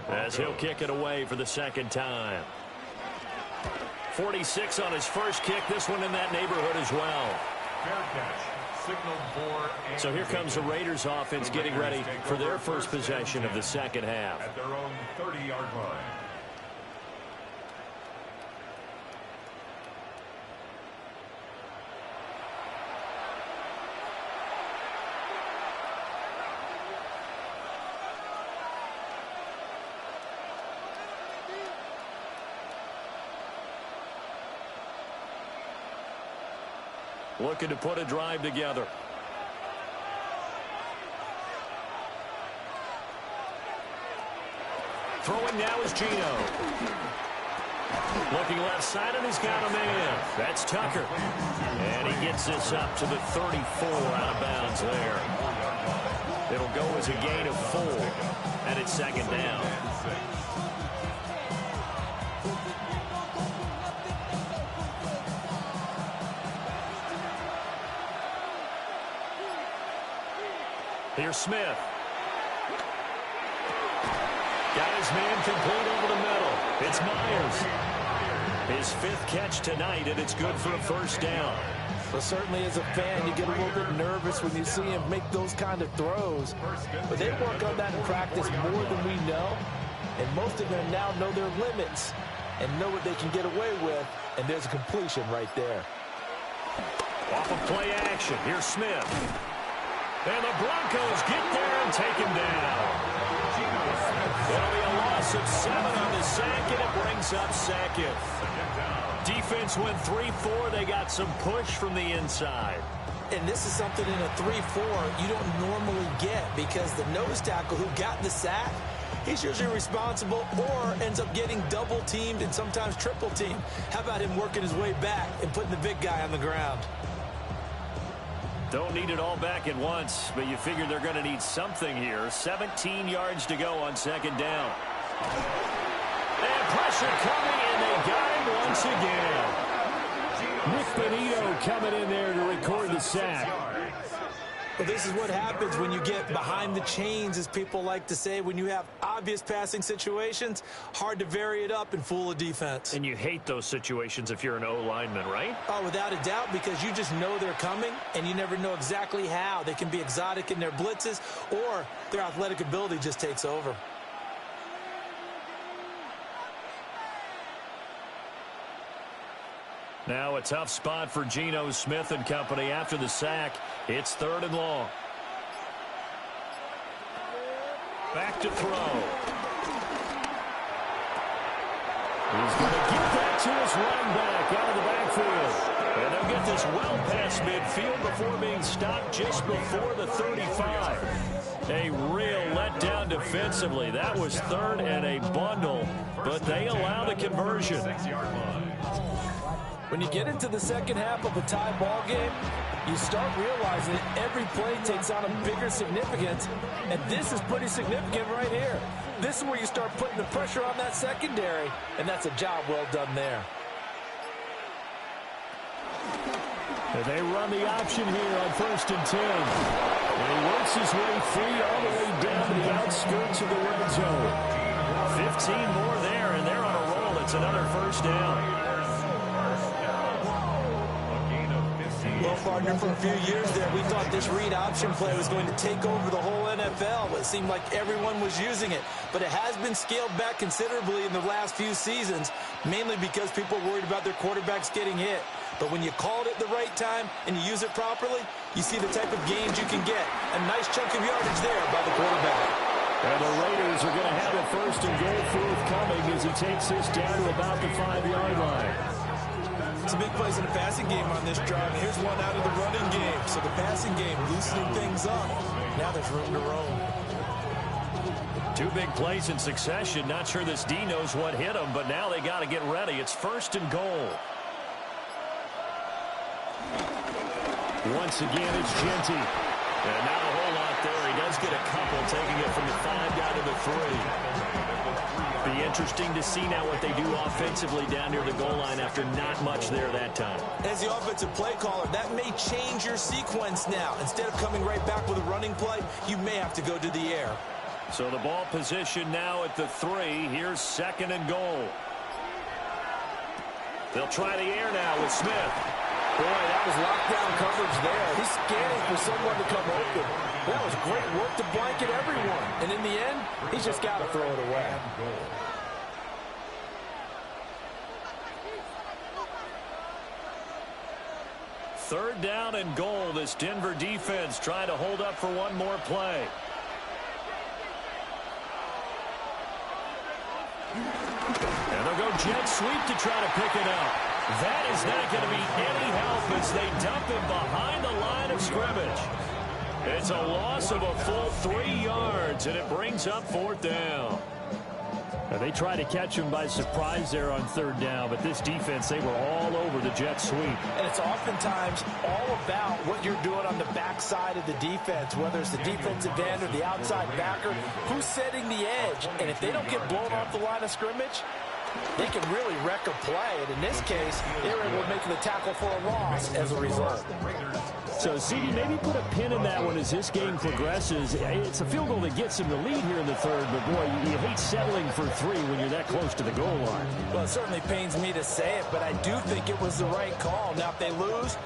as he'll kick it away for the second time. 46 on his first kick. This one in that neighborhood as well. Fair catch. Signaled for. So here comes the Raiders offense getting ready for their first possession of the second half. At their own 30-yard line. Looking to put a drive together. Throwing now is Geno. Looking left side, and he's got a man. That's Tucker. And he gets this up to the 34 out of bounds there. It'll go as a gain of 4, and it's second down. Here's Smith. Got his man complete over the middle. It's Myers. His 5th catch tonight, and it's good for a first down. Well, certainly as a fan, you get a little bit nervous when you see him make those kind of throws. But they work on that in practice more than we know. And most of them now know their limits and know what they can get away with. And there's a completion right there. Off of play action. Here's Smith. And the Broncos get there and take him down. It'll be a loss of 7 on the sack, and it brings up second. Defense went 3-4. They got some push from the inside. And this is something in a 3-4 you don't normally get because the nose tackle who got the sack, he's usually responsible or ends up getting double-teamed and sometimes triple-teamed. How about him working his way back and putting the big guy on the ground? Don't need it all back at once, but you figure they're going to need something here. 17 yards to go on second down. And pressure coming, and they got him once again. Nick Benito coming in there to record the sack. Well, this is what happens when you get behind the chains, as people like to say. When you have obvious passing situations, hard to vary it up and fool a defense. And you hate those situations if you're an O-lineman, right? Oh, without a doubt, because you just know they're coming, and you never know exactly how. They can be exotic in their blitzes, or their athletic ability just takes over. Now a tough spot for Geno Smith and company after the sack. It's 3rd and long. Back to throw. He's going to get that to his running back out of the backfield. And they'll get this well past midfield before being stopped just before the 35. A real letdown defensively. That was 3rd and a bundle, but they allow the conversion. When you get into the second half of a tie ball game, you start realizing that every play takes on a bigger significance, and this is pretty significant right here. This is where you start putting the pressure on that secondary, and that's a job well done there. And they run the option here on 1st and 10. And he works his way free all the way down to the outskirts of the red zone. 15 more there, and they're on a roll. It's another first down. Well, partner, for a few years there, we thought this read option play was going to take over the whole NFL. It seemed like everyone was using it. But it has been scaled back considerably in the last few seasons, mainly because people are worried about their quarterbacks getting hit. But when you call it at the right time and you use it properly, you see the type of gains you can get. A nice chunk of yardage there by the quarterback. And the Raiders are going to have a 1st and goal forthcoming as he takes this down to about the 5-yard line. Some big plays in the passing game on this drive. Here's one out of the running game. So the passing game loosening things up. Now there's room to roam. 2 big plays in succession. Not sure this D knows what hit him, but now they got to get ready. It's 1st and goal. Once again, it's Genty. And not a whole lot there. He does get a couple, taking it from the 5 down to the 3. Be interesting to see now what they do offensively down near the goal line after not much there that time. As the offensive play caller, that may change your sequence now. Instead of coming right back with a running play, you may have to go to the air. So the ball position now at the 3. Here's 2nd and goal. They'll try the air now with Smith. Boy, that was lockdown coverage there. He's scanning for someone to come open. That was great work to blanket everyone. And in the end, he's just got to throw it away. 3rd down and goal. This Denver defense trying to hold up for one more play. And they'll go jet sweep to try to pick it up. That is not going to be any help as they dump him behind the line of scrimmage. It's a loss of a full 3 yards, and it brings up 4th down. Now, they try to catch him by surprise there on 3rd down, but this defense, they were all over the jet sweep. And it's oftentimes all about what you're doing on the backside of the defense, whether it's the defensive end or the outside backer, who's setting the edge. And if they don't get blown off the line of scrimmage, they can really wreck a play. And in this case, they were able to make the tackle for a loss as a result. So, CD, maybe put a pin in that one as this game progresses. It's a field goal that gets him the lead here in the 3rd, but, boy, you hate settling for 3 when you're that close to the goal line. Well, it certainly pains me to say it, but I do think it was the right call. Now, if they lose,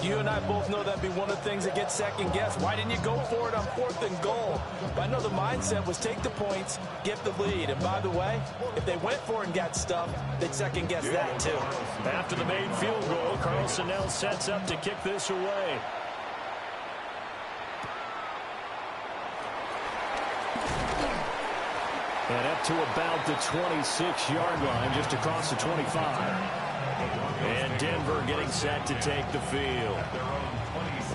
you and I both know that'd be one of the things that gets second-guessed. Why didn't you go for it on 4th and goal? But I know the mindset was take the points, get the lead. And, by the way, if they went for it and got stuffed, they'd second-guess that, too. After the made field goal, Carlson now sets up to kick this away. And up to about the 26-yard line, just across the 25. And Denver getting set to take the field.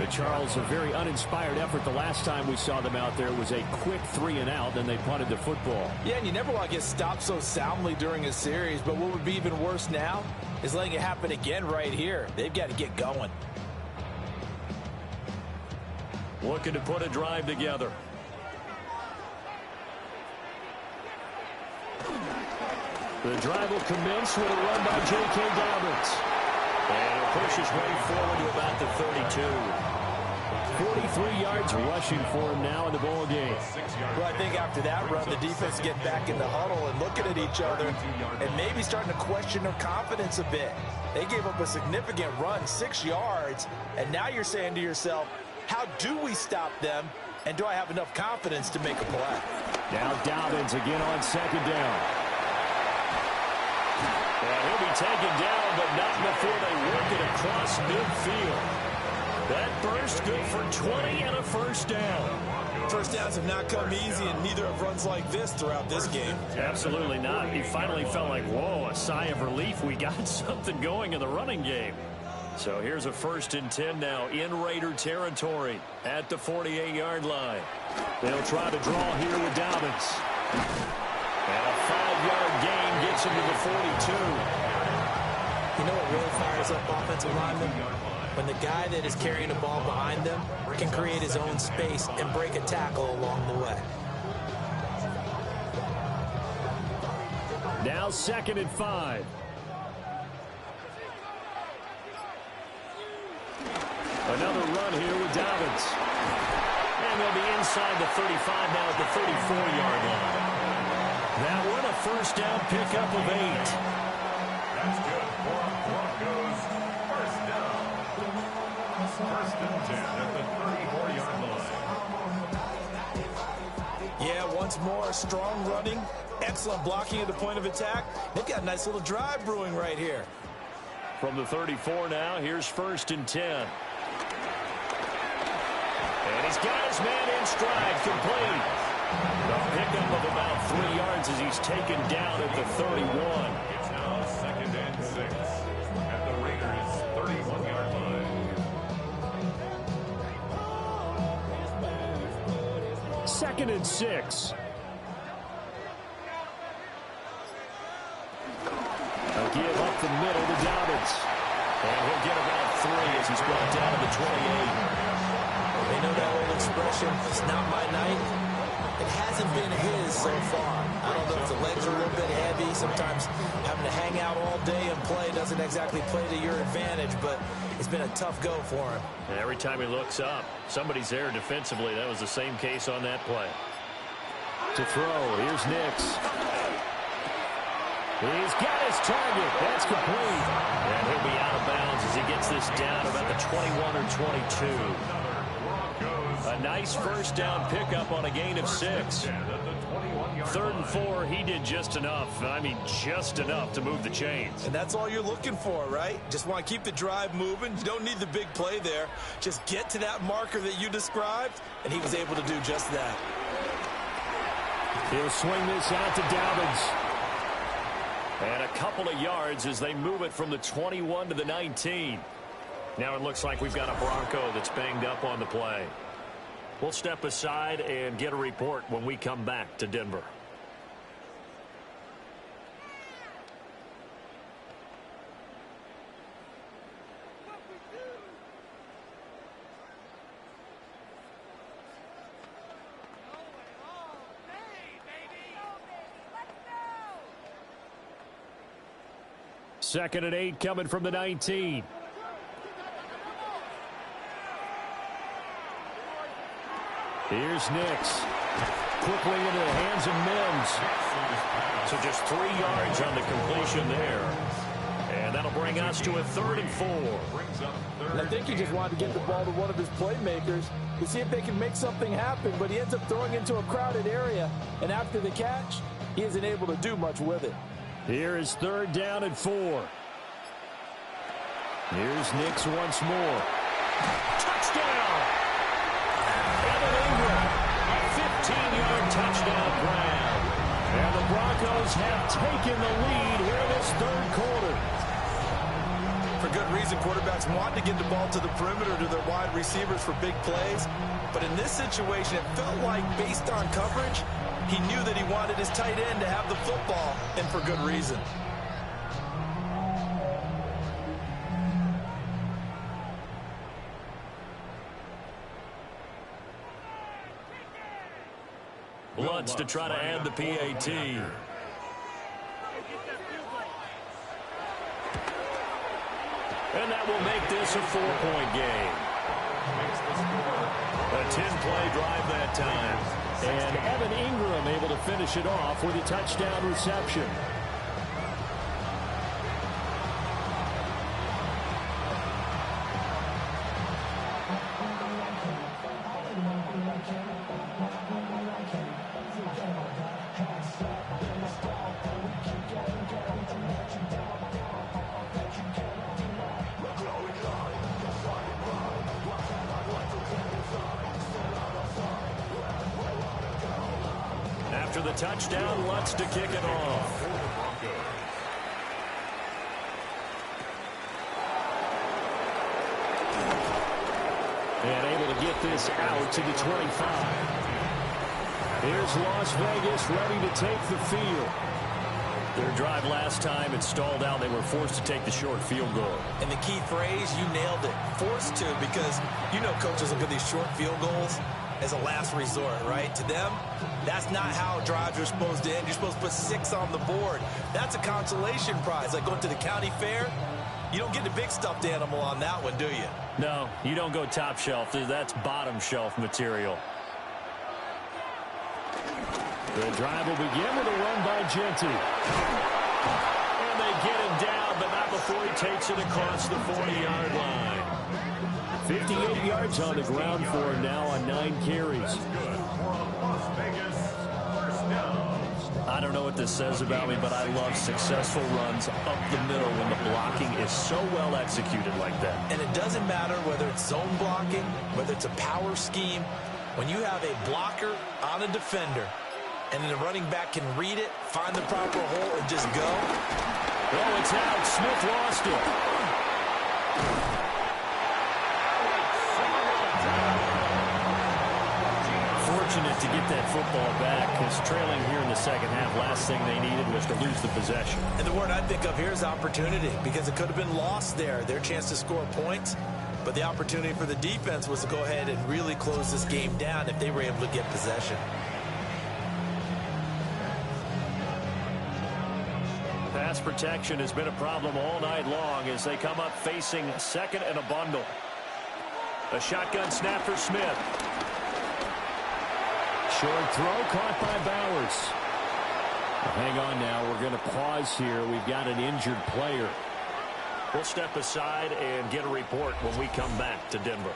Charles, a very uninspired effort. The last time we saw them out there was a quick 3-and-out, then they punted the football. Yeah, and you never want to get stopped so soundly during a series, but what would be even worse now is letting it happen again right here. They've got to get going. Looking to put a drive together. The drive will commence with a run by J.K. Dobbins. And he'll push his way forward to about the 32. 43 yards rushing for him now in the ball game. Well, I think after that run, the defense get back in the huddle and looking at each other and maybe starting to question their confidence a bit. They gave up a significant run, 6 yards, and now you're saying to yourself, how do we stop them, and do I have enough confidence to make a play? Now Dobbins again on 2nd down. And he'll be taken down, but not before they work it across midfield. That burst good for 20 and a 1st down. First downs have not come easy, and neither have runs like this throughout this game. Absolutely not. He finally felt like, whoa, a sigh of relief. We got something going in the running game. So here's a 1st and 10 now in Raider territory at the 48-yard line. They'll try to draw here with Dobbins. And a 5-yard gain gets him to the 42. You know what really fires up offensive linemen? When the guy that is carrying the ball behind them can create his own space and break a tackle along the way. Now 2nd and 5. Another run here with Dobbins. And they'll be inside the 35 now at the 34-yard line. That one a 1st down pickup of 8. That's good for Broncos. 1st down. 1st and 10 at the 34-yard line. Yeah, once more, strong running, excellent blocking at the point of attack. They've got a nice little drive brewing right here. From the 34 now, here's 1st and 10. And he's got his man in stride, complete. A pickup of about 3 yards as he's taken down at the 31. It's now 2nd and 6 at the Raiders' 31-yard line. 2nd and 6. A give up the middle to Dobbins. And he'll get about 3 as he's brought down to the 28. They know that old expression, it's not my night. It hasn't been his so far. I don't know if the legs are a little bit heavy. Sometimes having to hang out all day and play doesn't exactly play to your advantage, but it's been a tough go for him. And every time he looks up, somebody's there defensively. That was the same case on that play. To throw, here's Nix. He's got his target. That's complete. And he'll be out of bounds as he gets this down about the 21 or 22. A nice first down pickup on a gain of 6. 3rd and 4, he did just enough. I mean, just enough to move the chains. And that's all you're looking for, right? Just want to keep the drive moving. You don't need the big play there. Just get to that marker that you described, and he was able to do just that. He'll swing this out to Dobbins. And a couple of yards as they move it from the 21 to the 19. Now it looks like we've got a Bronco that's banged up on the play. We'll step aside and get a report when we come back to Denver. Second and 8 coming from the 19. Here's Nix. Quickly into the hands of Mims. So just 3 yards on the completion there. And that'll bring us to a 3rd and 4. And I think he just wanted to get the ball to one of his playmakers to see if they can make something happen, but he ends up throwing into a crowded area. And after the catch, he isn't able to do much with it. Here is 3rd down and 4. Here's Nix once more. Touchdown! Evan Ingram, a 15-yard touchdown grab. And the Broncos have taken the lead here in this 3rd quarter. For good reason, quarterbacks want to get the ball to the perimeter to their wide receivers for big plays. But in this situation, it felt like based on coverage, he knew that he wanted his tight end to have the football, and for good reason. Lutz to try to add the PAT. And that will make this a 4-point game. A 10-play drive that time. And Evan Ingram able to finish it off with a touchdown reception. After the touchdown, Lutz to kick it off. And able to get this out to the 25. Here's Las Vegas ready to take the field. Their drive last time, it stalled out. They were forced to take the short field goal. And the key phrase, you nailed it. Forced to, because you know coaches look at these short field goals as a last resort, right? To them, that's not how drives are supposed to end. You're supposed to put 6 on the board. That's a consolation prize. Like going to the county fair, you don't get the big stuffed animal on that one, do you? No, you don't go top shelf. That's bottom shelf material. The drive will begin with a run by Genty. And they get him down, but not before he takes it across the 40-yard line. 58 yards on the ground for him now on 9 carries. I don't know what this says about me, but I love successful runs up the middle when the blocking is so well executed like that. And it doesn't matter whether it's zone blocking, whether it's a power scheme. When you have a blocker on a defender, and the running back can read it, find the proper hole, and just go. Oh, it's out. Smith lost it. Fortunate to get that football back, because trailing here in the second half, last thing they needed was to lose the possession. And the word I think of here is opportunity, because it could have been lost there, their chance to score points. But the opportunity for the defense was to go ahead and really close this game down if they were able to get possession. Pass protection has been a problem all night long as they come up facing second and a bundle. A shotgun snap for Smith. Short throw caught by Bowers. Hang on now. We're going to pause here. We've got an injured player. We'll step aside and get a report when we come back to Denver.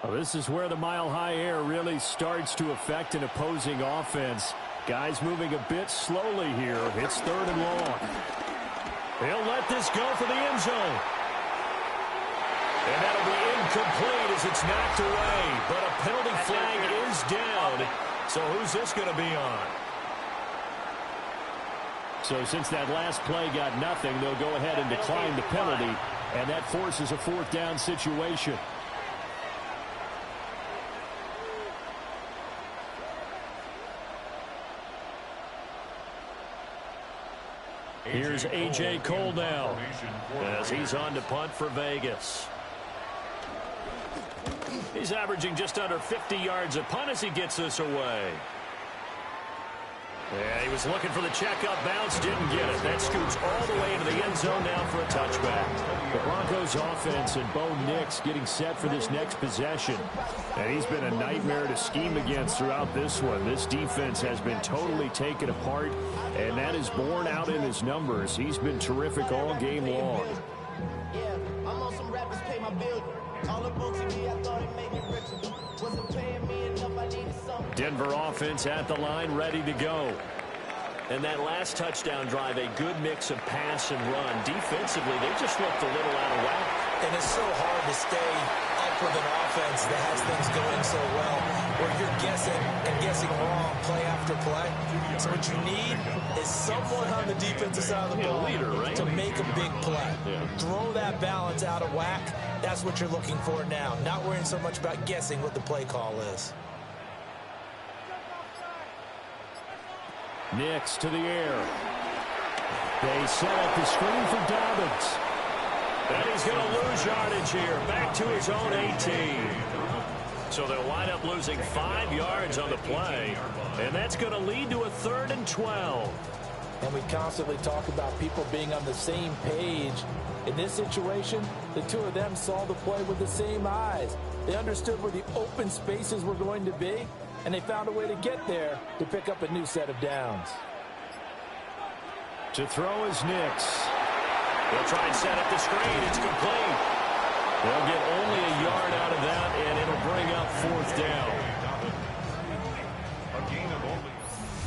Well, this is where the mile-high air really starts to affect an opposing offense. Guys moving a bit slowly here. It's 3rd and long. He'll let this go for the end zone. And that'll be incomplete as it's knocked away. But a penalty flag is down. So who's this going to be on? So since that last play got nothing, they'll go ahead and decline the penalty. And that forces a 4th down situation. Here's A.J. Cole now as he's on to punt for Vegas. He's averaging just under 50 yards a punt as he gets this away. Yeah, he was looking for the checkup bounce, didn't get it. That scoots all the way into the end zone now for a touchback. The Broncos offense and Bo Nix getting set for this next possession. And he's been a nightmare to scheme against throughout this one. This defense has been totally taken apart, and that is borne out in his numbers. He's been terrific all game long. Yeah, I'm on some rappers pay my bill. All the books in me, I thought it made me richer. Wasn't paying me enough, I needed something. Denver offense at the line, ready to go. And that last touchdown drive, a good mix of pass and run. Defensively, they just looked a little out of whack. And it's so hard to stay up with an offense that has things going so well, where you're guessing and guessing wrong play after play. So what you need is someone on the defensive side of the ball to make a big play. Throw that balance out of whack. That's what you're looking for now. Not worrying so much about guessing what the play call is. Nix to the air. They set up the screen for Dobbins. And he's going to lose yardage here. Back to his own 18. So they'll wind up losing 5 yards on the play. And that's going to lead to a 3rd and 12. And we constantly talk about people being on the same page. In this situation, the two of them saw the play with the same eyes. They understood where the open spaces were going to be, and they found a way to get there to pick up a new set of downs. To throw is Nix. They'll try and set up the screen. It's complete. They'll get only a yard out of that, and it'll bring up 4th down.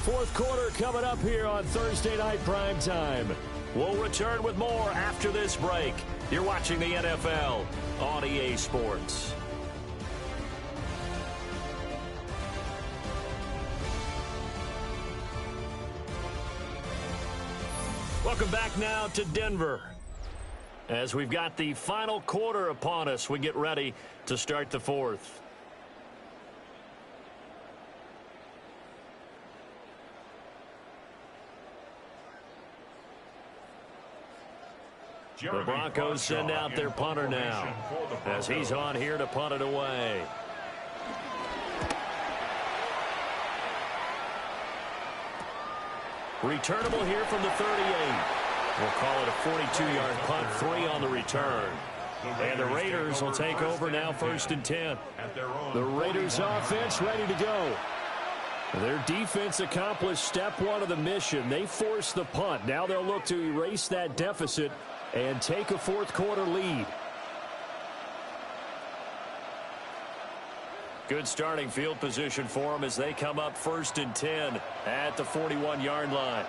Fourth quarter coming up here on Thursday Night Primetime. We'll return with more after this break. You're watching the NFL on EA Sports. Welcome back now to Denver. As we've got the final quarter upon us, we get ready to start the 4th. The Broncos send out their punter now as he's on here to punt it away. Returnable here from the 38. We'll call it a 42-yard punt, 3 on the return. And the Raiders will take over now, 1st and 10. The Raiders offense ready to go. Their defense accomplished step 1 of the mission. They forced the punt. Now they'll look to erase that deficit and take a 4th quarter lead. Good starting field position for them as they come up 1st and 10 at the 41-yard line.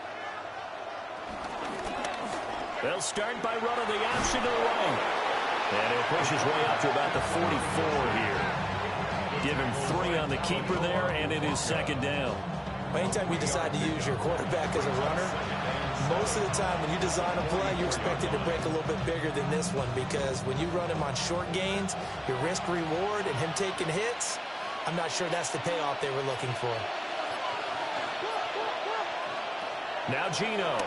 They'll start by running the option to the right. And he'll push his way up to about the 44 here. Give him 3 on the keeper there, and it is 2nd down. Anytime you decide to use your quarterback as a runner, most of the time when you design a play, you expect it to break a little bit bigger than this one, because when you run him on short gains, your risk-reward and him taking hits, I'm not sure that's the payoff they were looking for. Now Geno.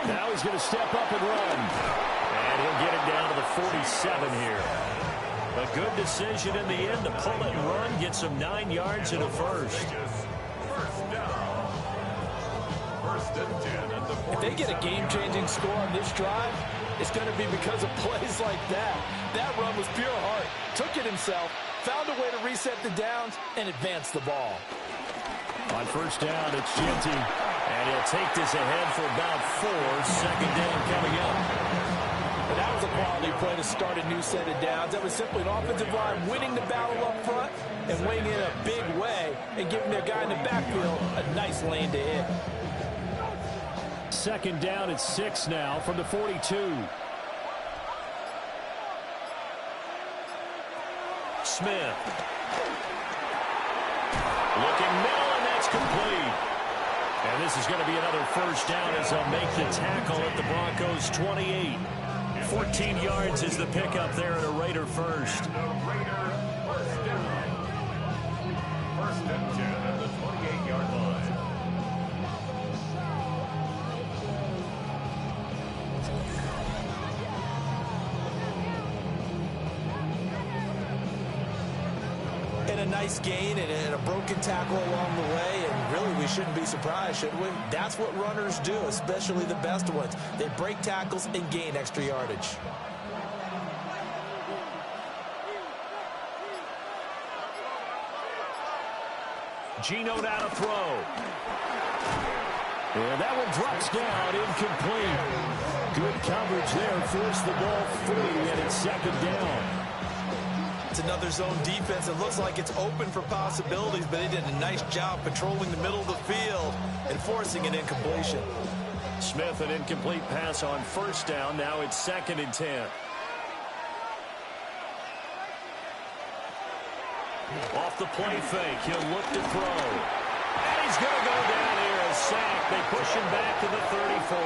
Now he's going to step up and run. And he'll get it down to the 47 here. A good decision in the end to pull it and run, get some 9 yards and a first. If they get a game-changing score on this drive, it's going to be because of plays like that. That run was pure heart. Took it himself, found a way to reset the downs, and advance the ball. On first down, it's Genty. And he'll take this ahead for about 4. Second down coming up. But that was a quality play to start a new set of downs. That was simply an offensive line winning the battle up front and weighing in a big way and giving their guy in the backfield a nice lane to hit. Second down at 6 now from the 42. Smith. Looking middle, and that's complete. And this is going to be another first down as they'll make the tackle at the Broncos' 28. 14 yards is the pickup there at a Raider first. First and 10 at the 28-yard line. And a nice gain and a broken tackle along the way, and really we shouldn't be surprised, should we? That's what runners do, especially the best ones. They break tackles and gain extra yardage. Geno now to throw. And that one drops down, incomplete. Good coverage there, forced the ball free, and it's second down. It's another zone defense. It looks like it's open for possibilities, but they did a nice job patrolling the middle of the field and forcing an incompletion. Smith, an incomplete pass on first down. Now it's second and 10. Off the play fake, he'll look to throw. And he's going to go down here, a sack. They push him back to the 34.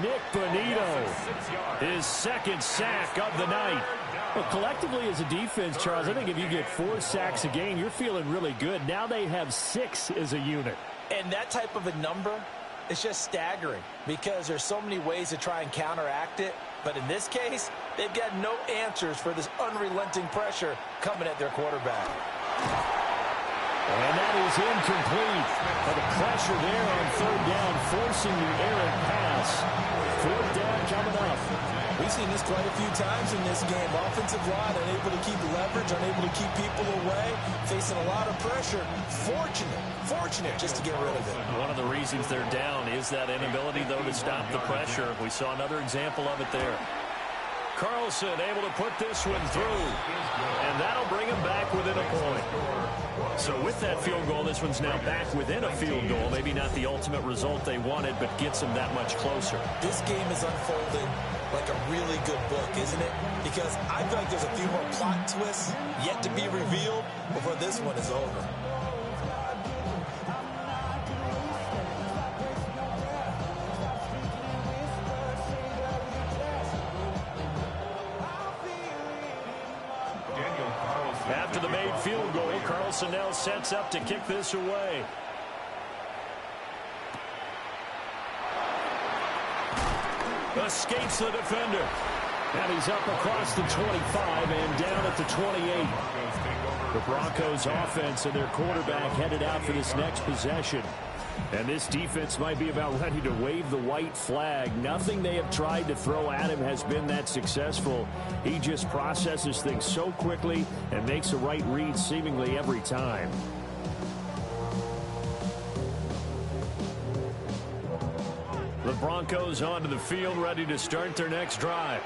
Nick Bonito, his second sack of the night. Well, collectively as a defense, Charles, I think if you get 4 sacks a game, you're feeling really good. Now they have 6 as a unit. And that type of a number is just staggering because there's so many ways to try and counteract it. But in this case, they've got no answers for this unrelenting pressure coming at their quarterback. And that is incomplete. But the pressure there on third down, forcing the errant pass. Fourth down coming up. We've seen this quite a few times in this game. Offensive line unable to keep leverage, unable to keep people away, facing a lot of pressure. Fortunate just to get rid of it. One of the reasons they're down is that inability, though, to stop the pressure. We saw another example of it there. Carlson able to put this one through, and that'll bring him back within a point. So with that field goal, this one's now back within a field goal. Maybe not the ultimate result they wanted, but gets them that much closer. This game is unfolding like a really good book, isn't it? Because I feel like there's a few more plot twists yet to be revealed before this one is over. After the made field goal, Carlson now sets up to kick this away. Escapes the defender. And he's up across the 25 and down at the 28. The Broncos offense and their quarterback headed out for this next possession. And this defense might be about ready to wave the white flag. Nothing they have tried to throw at him has been that successful. He just processes things so quickly and makes a right read seemingly every time. The Broncos onto the field, ready to start their next drive.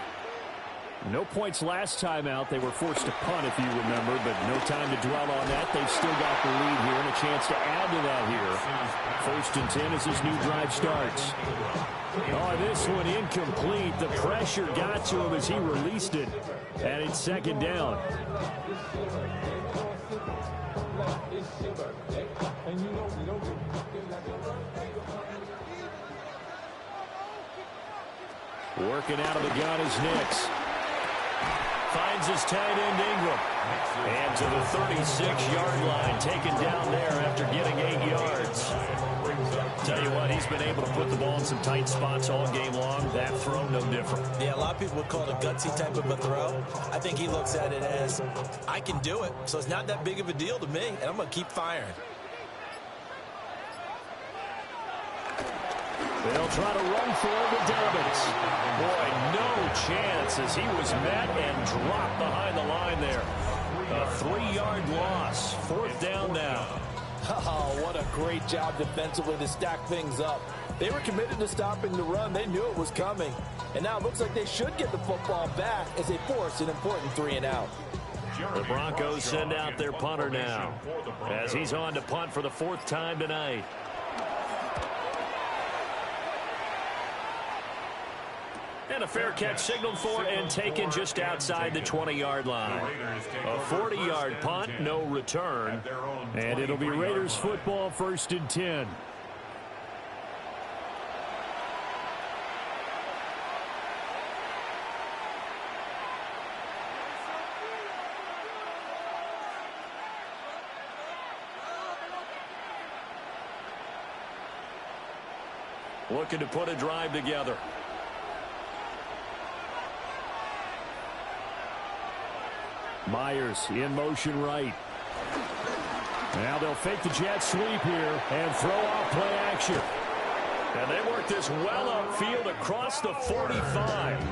No points last time out. They were forced to punt, if you remember, but no time to dwell on that. They've still got the lead here and a chance to add to that here. First and 10 as this new drive starts. Oh, this one incomplete. The pressure got to him as he released it, and it's second down. Working out of the gun is Nix. Finds his tight end Ingram. And to the 36-yard line, taken down there after getting 8 yards. Tell you what, he's been able to put the ball in some tight spots all game long. That throw, no different. Yeah, a lot of people would call it a gutsy type of a throw. I think he looks at it as, I can do it, so it's not that big of a deal to me, and I'm going to keep firing. They'll try to run for it with Dobbins. Boy, no chance as he was met and dropped behind the line there. A 3-yard loss. 4th down now. Oh, what a great job defensively to stack things up. They were committed to stopping the run. They knew it was coming. And now it looks like they should get the football back as they force an important 3-and-out. The Broncos send out their punter now as he's on to punt for the 4th time tonight. And a fair catch signaled for and taken just outside the 20-yard line. A 40-yard punt, no return. And it'll be Raiders football, 1st and 10. Looking to put a drive together. Myers in motion right. Now they'll fake the jet sweep here and throw off play action. And they work this well upfield across the 45.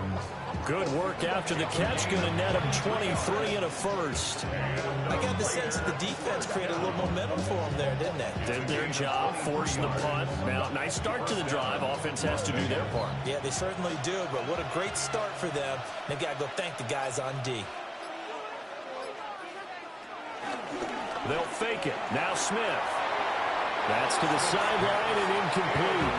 Good work after the catch. Going to net him 23 and a first. I got the sense that the defense created a little momentum for them there, didn't they? Did their job, forced the punt. Now, nice start to the drive. Offense has to do their part. Yeah, they certainly do, but what a great start for them. They got to go thank the guys on D. They'll fake it. Now Smith. That's to the sideline and incomplete.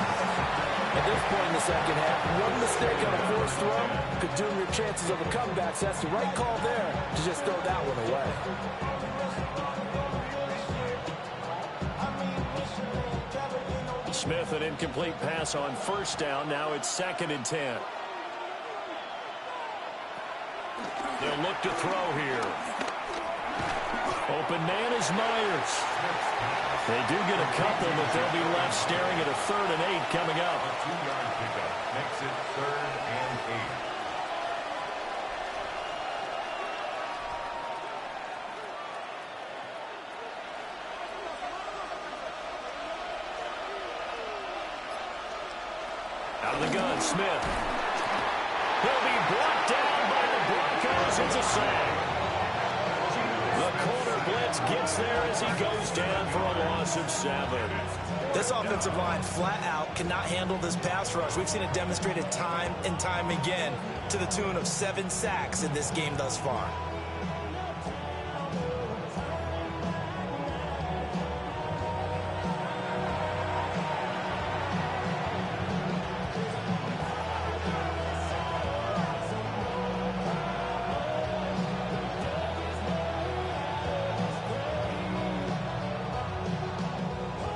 At this point in the second half, one mistake on a forced throw could doom your chances of a comeback. So that's the right call there to just throw that one away. Smith, an incomplete pass on 1st down. Now it's 2nd and 10. They'll look to throw here. Open man is Myers. They do get a couple, but they'll be left staring at a 3rd and 8 coming up. A 2-yard pickup makes it 3rd and 8. Out of the gun, Smith. He'll be brought down by the Broncos. It's a sack. The corner blitz gets there as he goes down for a loss of 7. This offensive line flat out cannot handle this pass rush. We've seen it demonstrated time and time again to the tune of 7 sacks in this game thus far.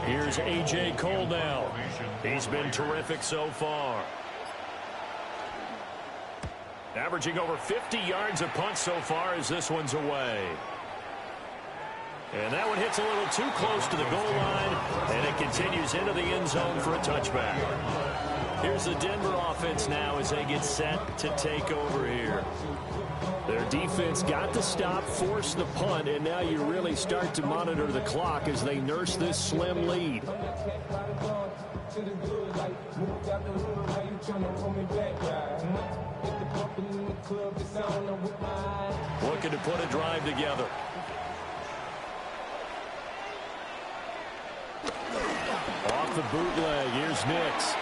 Here's A.J. Cole now. He's been terrific so far. Averaging over 50 yards a punt so far as this one's away. And that one hits a little too close to the goal line, and it continues into the end zone for a touchback. Here's the Denver offense now as they get set to take over here. Their defense got the stop, forced the punt, and now you really start to monitor the clock as they nurse this slim lead. Looking to put a drive together. Off the bootleg, here's Nix.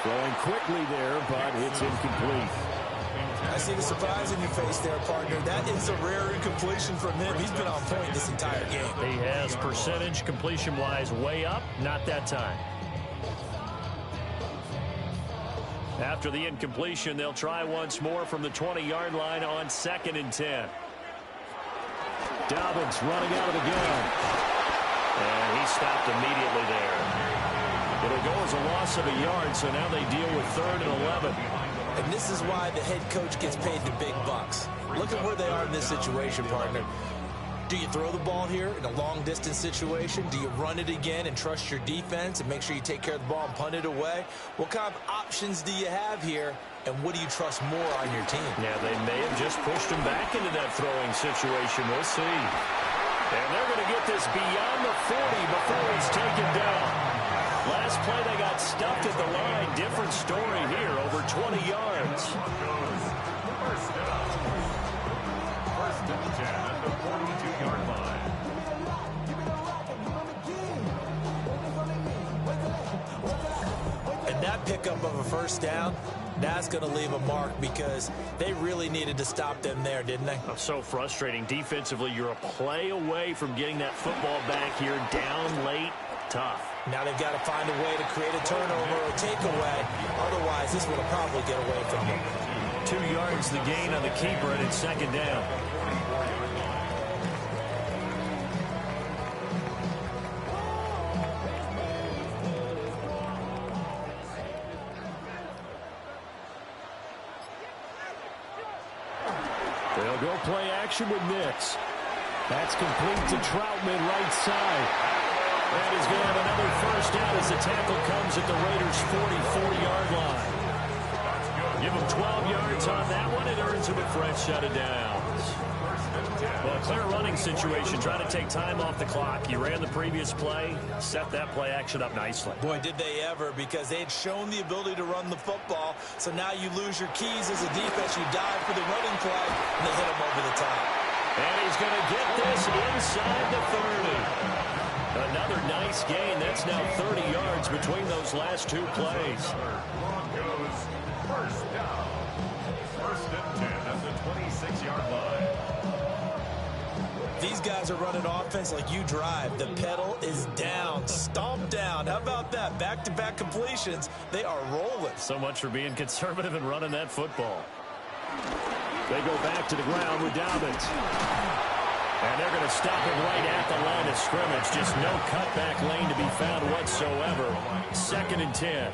Throwing quickly there, but it's incomplete. I see the surprise in your face there, partner. That is a rare incompletion from him. He's been on point this entire game. He has percentage completion-wise way up, not that time. After the incompletion, they'll try once more from the 20-yard line on 2nd and 10. Dobbins running out of the gun. And he stopped immediately there. It'll go as a loss of a yard, so now they deal with 3rd and 11. And this is why the head coach gets paid the big bucks. Look at where they are in this situation, partner. Do you throw the ball here in a long-distance situation? Do you run it again and trust your defense and make sure you take care of the ball and punt it away? What kind of options do you have here, and what do you trust more on your team? Yeah, they may have just pushed him back into that throwing situation. We'll see. And they're going to get this beyond the 40 before it's taken down. Last play, they got stuffed at the line. Different story here, over 20 yards. First down. First and 10 at the 42-yard line. And that pickup of a first down, that's going to leave a mark because they really needed to stop them there, didn't they? Oh, so frustrating. Defensively, you're a play away from getting that football back here. Down late, tough. Now they've got to find a way to create a turnover or takeaway. Otherwise, this will probably get away from them. 2 yards the gain on the keeper, and it's second down. They'll go play action with Nix. That's complete to Troutman, right side. And he's going to have another first down as the tackle comes at the Raiders' 44-yard line. Give him 12 yards on that one. It earns him a fresh set of downs. Well, a clear running situation, trying to take time off the clock. He ran the previous play, set that play action up nicely. Boy, did they ever, because they had shown the ability to run the football. So now you lose your keys as a defense. You dive for the running play, and they hit him over the top. And he's going to get this inside the 30. Another nice gain. That's now 30 yards between those last two plays. Broncos first down. First and 10 at the 26-yard line. These guys are running offense like you drive. The pedal is down, stomp down. How about that? Back-to-back completions. They are rolling. So much for being conservative and running that football. They go back to the ground with Dobbins. And they're going to stop him right at the line of scrimmage. Just no cutback lane to be found whatsoever. Second and 10.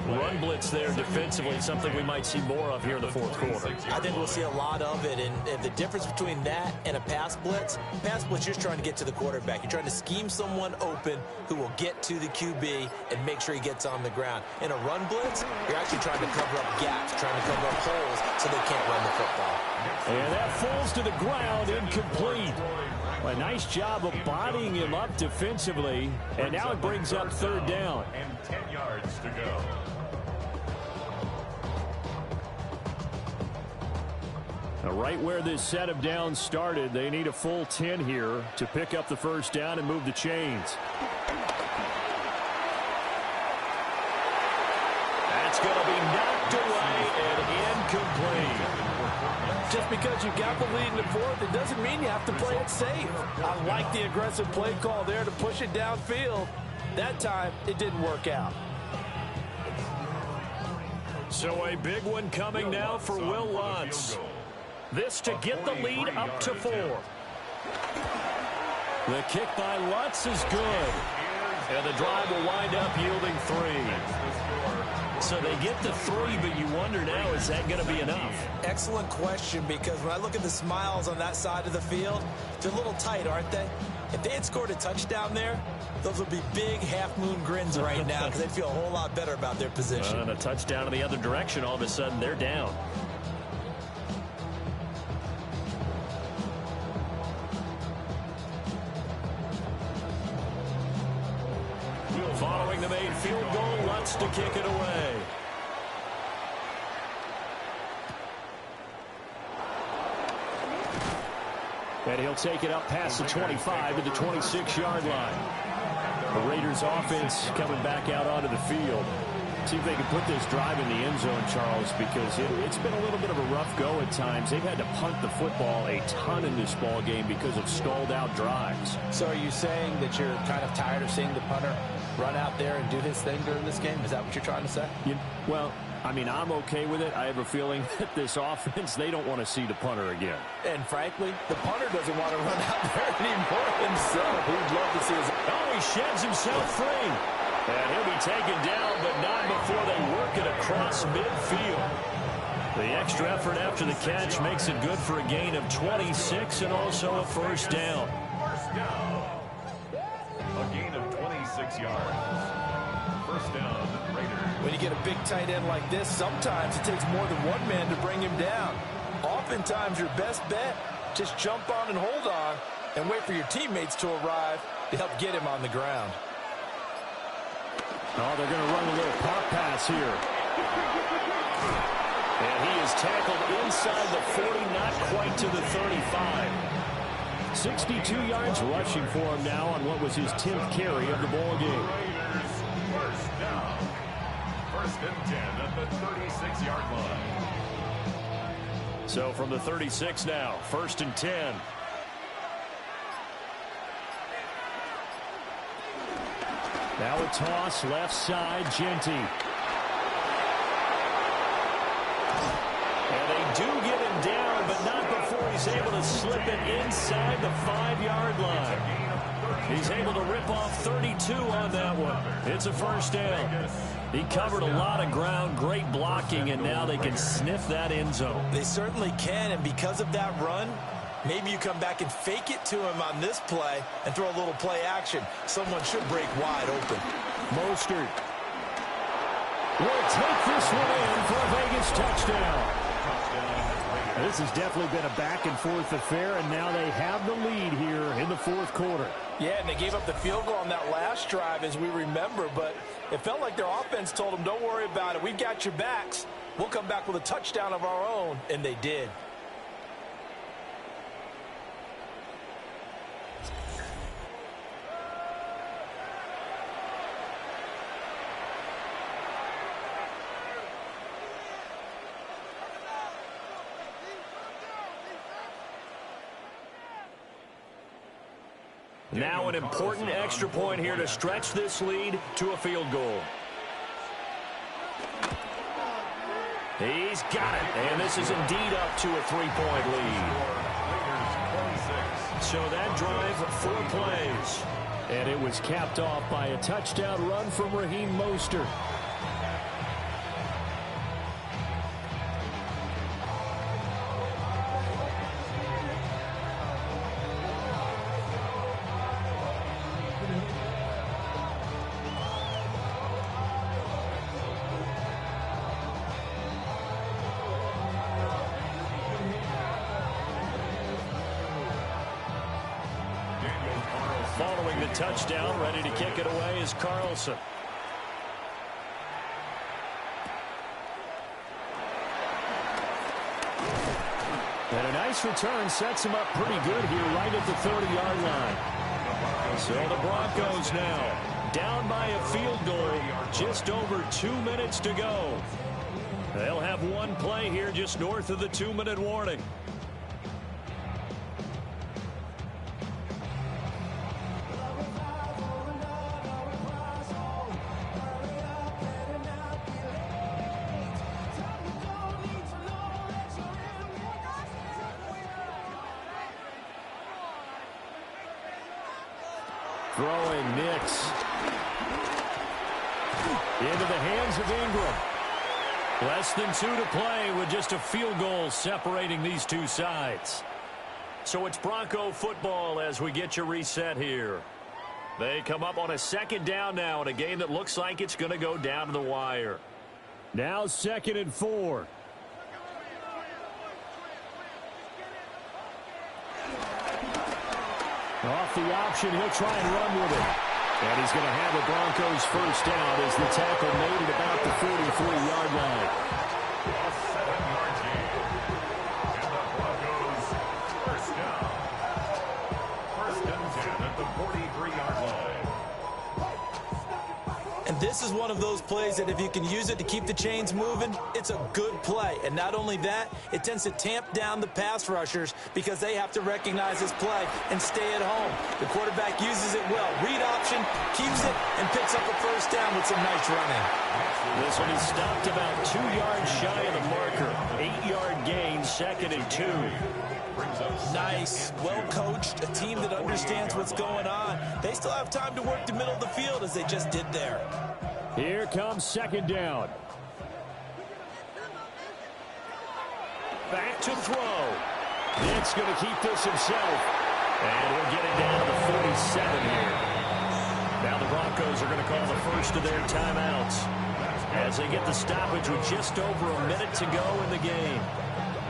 Run blitz there defensively, something we might see more of here in the fourth quarter. I think we'll see a lot of it, and the difference between that and a pass blitz, you're just trying to get to the quarterback. You're trying to scheme someone open who will get to the QB and make sure he gets on the ground. In a run blitz, you're actually trying to cover up gaps, trying to cover up holes so they can't run the football. And that falls to the ground, incomplete. A nice job of bodying him up defensively, and now it brings up third down. And 10 yards to go. Right where this set of downs started, they need a full 10 here to pick up the first down and move the chains. That's going to be knocked away and incomplete. Just because you got the lead in the fourth, it doesn't mean you have to play it safe. I like the aggressive play call there to push it downfield. That time, it didn't work out. So a big one coming now for Will Lutz. This to get the lead up to 4. The kick by Lutz is good. And the drive will wind up yielding 3. So they get the 3, but you wonder now, is that going to be enough? Excellent question, because when I look at the smiles on that side of the field, they're a little tight, aren't they? If they had scored a touchdown there, those would be big half-moon grins right now because they'd feel a whole lot better about their position. And a touchdown in the other direction, all of a sudden they're down. Following the made field goal, Lutz to kick it away. And he'll take it up past the 25 to the 26-yard line. The Raiders offense coming back out onto the field. See if they can put this drive in the end zone, Charles, because it's been a little bit of a rough go at times. They've had to punt the football a ton in this ball game because of stalled-out drives. So are you saying that you're kind of tired of seeing the punter run out there and do his thing during this game? Is that what you're trying to say? Well, I mean, I'm okay with it. I have a feeling that this offense, they don't want to see the punter again. And frankly, the punter doesn't want to run out there anymore himself. He'd love to see his... Oh, he sheds himself free. And he'll be taken down, but not before they work it across midfield. The extra effort after the catch makes it good for a gain of 26 and also a first down. First down. A gain of 26 yards. First down, Raiders. When you get a big tight end like this, sometimes it takes more than one man to bring him down. Oftentimes, your best bet, just jump on and hold on and wait for your teammates to arrive to help get him on the ground. Oh, they're going to run a little pop pass here. And he is tackled inside the 40, not quite to the 35. 62 yards rushing for him now on what was his 10th carry of the ball game. Raiders, first down. First and 10 at the 36-yard line. So from the 36 now, first and 10. Now a toss left side, Genty. And they do get him down, but not before he's able to slip it inside the 5-yard line. He's able to rip off 32 on that one. It's a first down. He covered a lot of ground, great blocking, and now they can sniff that end zone. They certainly can, and because of that run, maybe you come back and fake it to him on this play and throw a little play action. Someone should break wide open. Mostert will take this one in for a Vegas touchdown. This has definitely been a back-and-forth affair, and now they have the lead here in the fourth quarter. Yeah, and they gave up the field goal on that last drive, as we remember, but it felt like their offense told them, don't worry about it. We've got your backs. We'll come back with a touchdown of our own, and they did. Now an important extra point here to stretch this lead to a field goal. He's got it, and this is indeed up to a 3-point lead. So that drive, 4 plays. And it was capped off by a touchdown run from Raheem Mostert. Following the touchdown, ready to kick it away is Carlson. And a nice return sets him up pretty good here right at the 30-yard line. So the Broncos now down by a field goal, just over 2 minutes to go. They'll have one play here just north of the 2-minute warning. Throwing Nix. Into the hands of Ingram. Less than 2 to play with just a field goal separating these two sides. So it's Bronco football as we get your reset here. They come up on a second down now in a game that looks like it's going to go down to the wire. Now 2nd and 4. Off the option, he'll try and run with it. And he's going to have the Broncos first down as the tackle made at about the 43-yard line. A 7-yard gain. And the Broncos first down. First and 10 at the 43-yard line. And this is one of those plays that if you can use it to keep the chains moving, it's a good play. And not only that, it tends to tamp down the pass rushers because they have to recognize this play and stay at home. The quarterback uses it well. Read option, keeps it, and picks up a first down with some nice running. This one is stopped about 2 yards shy of the marker. 8-yard gain, 2nd and 2. Nice, well-coached, a team that understands what's going on. They still have time to work the middle of the field as they just did there. Here comes 2nd down. Back to throw. Nick's going to keep this himself. And he'll get it down to the 47 here. Now the Broncos are going to call the first of their timeouts as they get the stoppage with just over a minute to go in the game.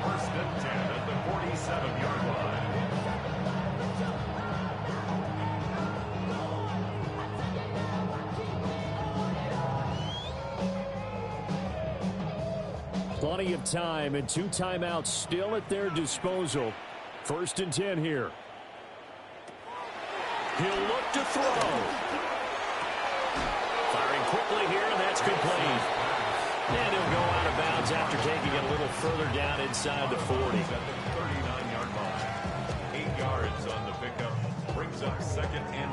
First and 10 at the 47-yard line. Plenty of time and 2 timeouts still at their disposal. First and 10 here. He'll look to throw. Firing quickly here, and that's complete. And he'll go out of bounds after taking it a little further down inside the 40. At the 39-yard line. 8 yards on the pickup. Brings up second and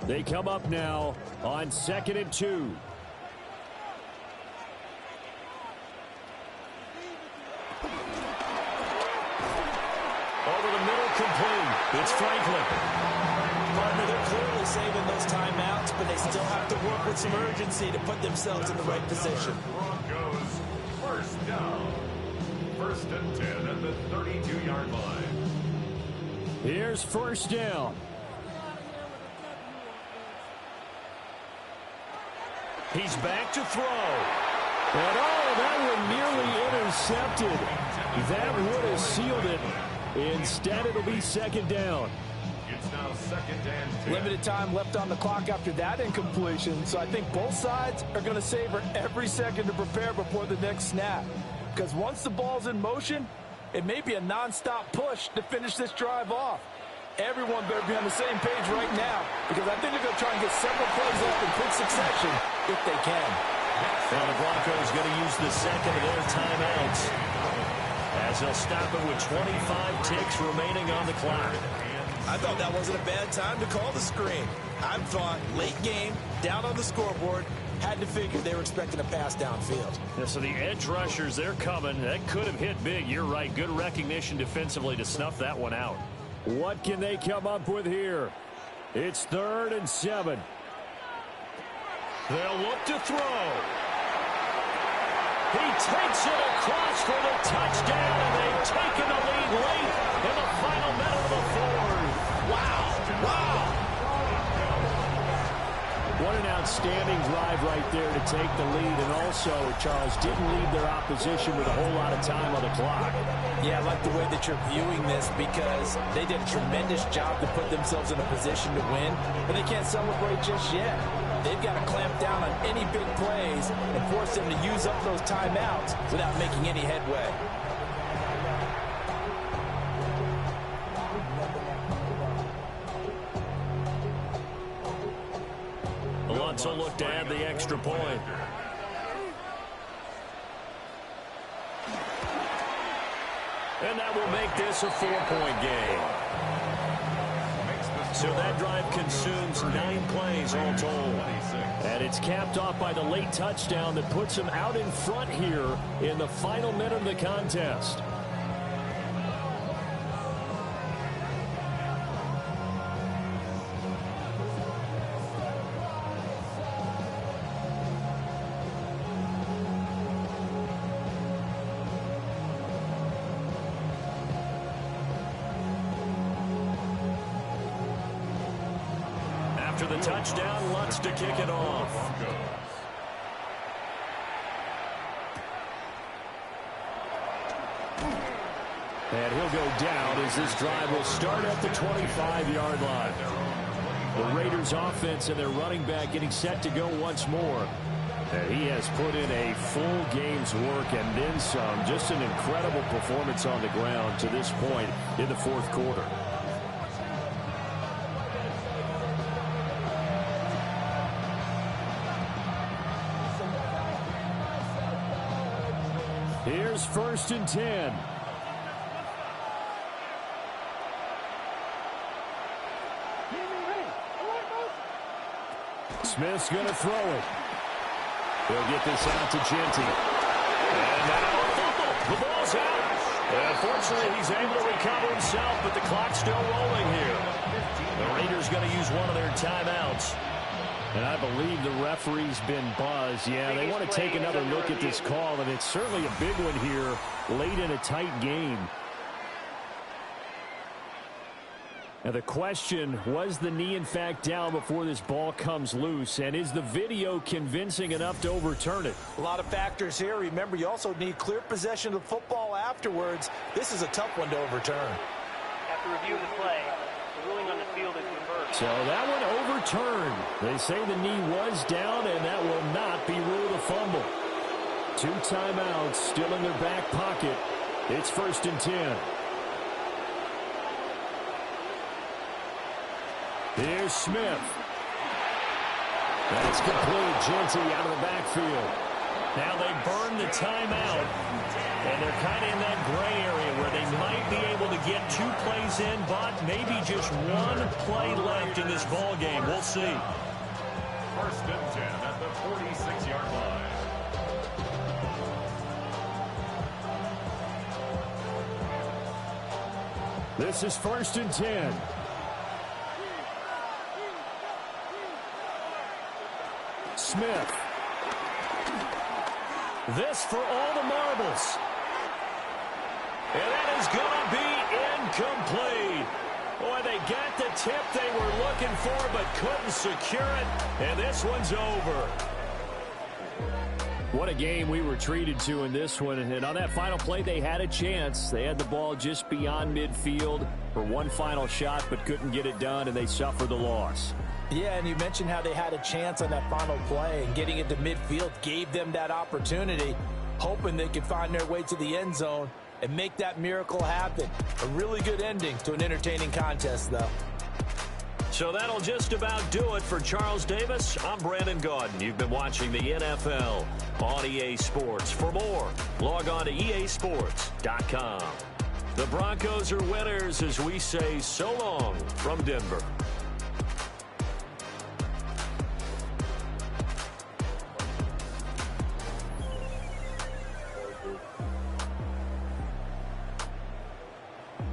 2. They come up now on second and 2. Over the middle, complete. It's Franklin. Partner, they're clearly saving those timeouts, but they still have to work with some urgency to put themselves in the right position. Broncos first down. First and 10 at the 32-yard line. Here's first down. He's back to throw. And that one nearly intercepted. That would have sealed it. Instead, it'll be second down. It's now second and 10. Limited time left on the clock after that incompletion, so I think both sides are going to savor every second to prepare before the next snap. Because once the ball's in motion, it may be a non-stop push to finish this drive off. Everyone better be on the same page right now, because I think they're going to try and get several plays off in quick succession if they can. Now the Broncos going to use the second of their timeouts as they'll stop it with 25 ticks remaining on the clock. I thought that wasn't a bad time to call the screen. I thought late game, down on the scoreboard, had to figure they were expecting a pass downfield. Yeah, so the edge rushers, they're coming. That could have hit big. You're right. Good recognition defensively to snuff that one out. What can they come up with here? It's 3rd and 7. They'll look to throw. He takes it across for the touchdown, and they've taken the lead late in the final minute of the 4th. Wow. What an outstanding drive right there to take the lead. And also, Charles, didn't leave their opposition with a whole lot of time on the clock. Yeah, I like the way that you're viewing this because they did a tremendous job to put themselves in a position to win, but they can't celebrate just yet. They've got to clamp down on any big plays and force them to use up those timeouts without making any headway. Alonso looked to add the extra point. And that will make this a 4-point game. So that drive consumes 9 plays all told. And it's capped off by the late touchdown that puts them out in front here in the final minute of the contest. After the touchdown, Lutz to kick it off. And he'll go down as this drive will start at the 25-yard line. The Raiders offense and their running back getting set to go once more. And he has put in a full game's work and then some. Just an incredible performance on the ground to this point in the 4th quarter. Here's 1st and 10. Smith's going to throw it. He'll get this out to Genty. And now a fumble. The ball's out. Unfortunately, he's able to recover himself, but the clock's still rolling here. The Raiders going to use one of their timeouts. And I believe the referee's been buzzed. Yeah, they want to take another look at this call, and it's certainly a big one here late in a tight game. Now the question, was the knee in fact down before this ball comes loose? And is the video convincing enough to overturn it? A lot of factors here. Remember, you also need clear possession of the football afterwards. This is a tough one to overturn. After reviewing the play, the ruling on the field is reversed. So that one overturned. They say the knee was down, and that will not be ruled a fumble. 2 timeouts still in their back pocket. It's 1st and 10. Here's Smith. That's complete. Genty out of the backfield. Now they burn the timeout, and they're kind of in that gray area where they might be able to get 2 plays in, but maybe just 1 play left in this ball game. We'll see. 1st and 10 at the 46-yard line. This is 1st and 10. Smith. This for all the marbles. And that is going to be incomplete. Boy, they got the tip they were looking for, but couldn't secure it. And this one's over. What a game we were treated to in this one. And on that final play, they had a chance. They had the ball just beyond midfield for one final shot, but couldn't get it done, and they suffered the loss. Yeah, and you mentioned how they had a chance on that final play, and getting into midfield gave them that opportunity, hoping they could find their way to the end zone and make that miracle happen. A really good ending to an entertaining contest, though. So that'll just about do it for Charles Davis. I'm Brandon Gaudin. You've been watching the NFL on EA Sports. For more, log on to easports.com. The Broncos are winners as we say so long from Denver.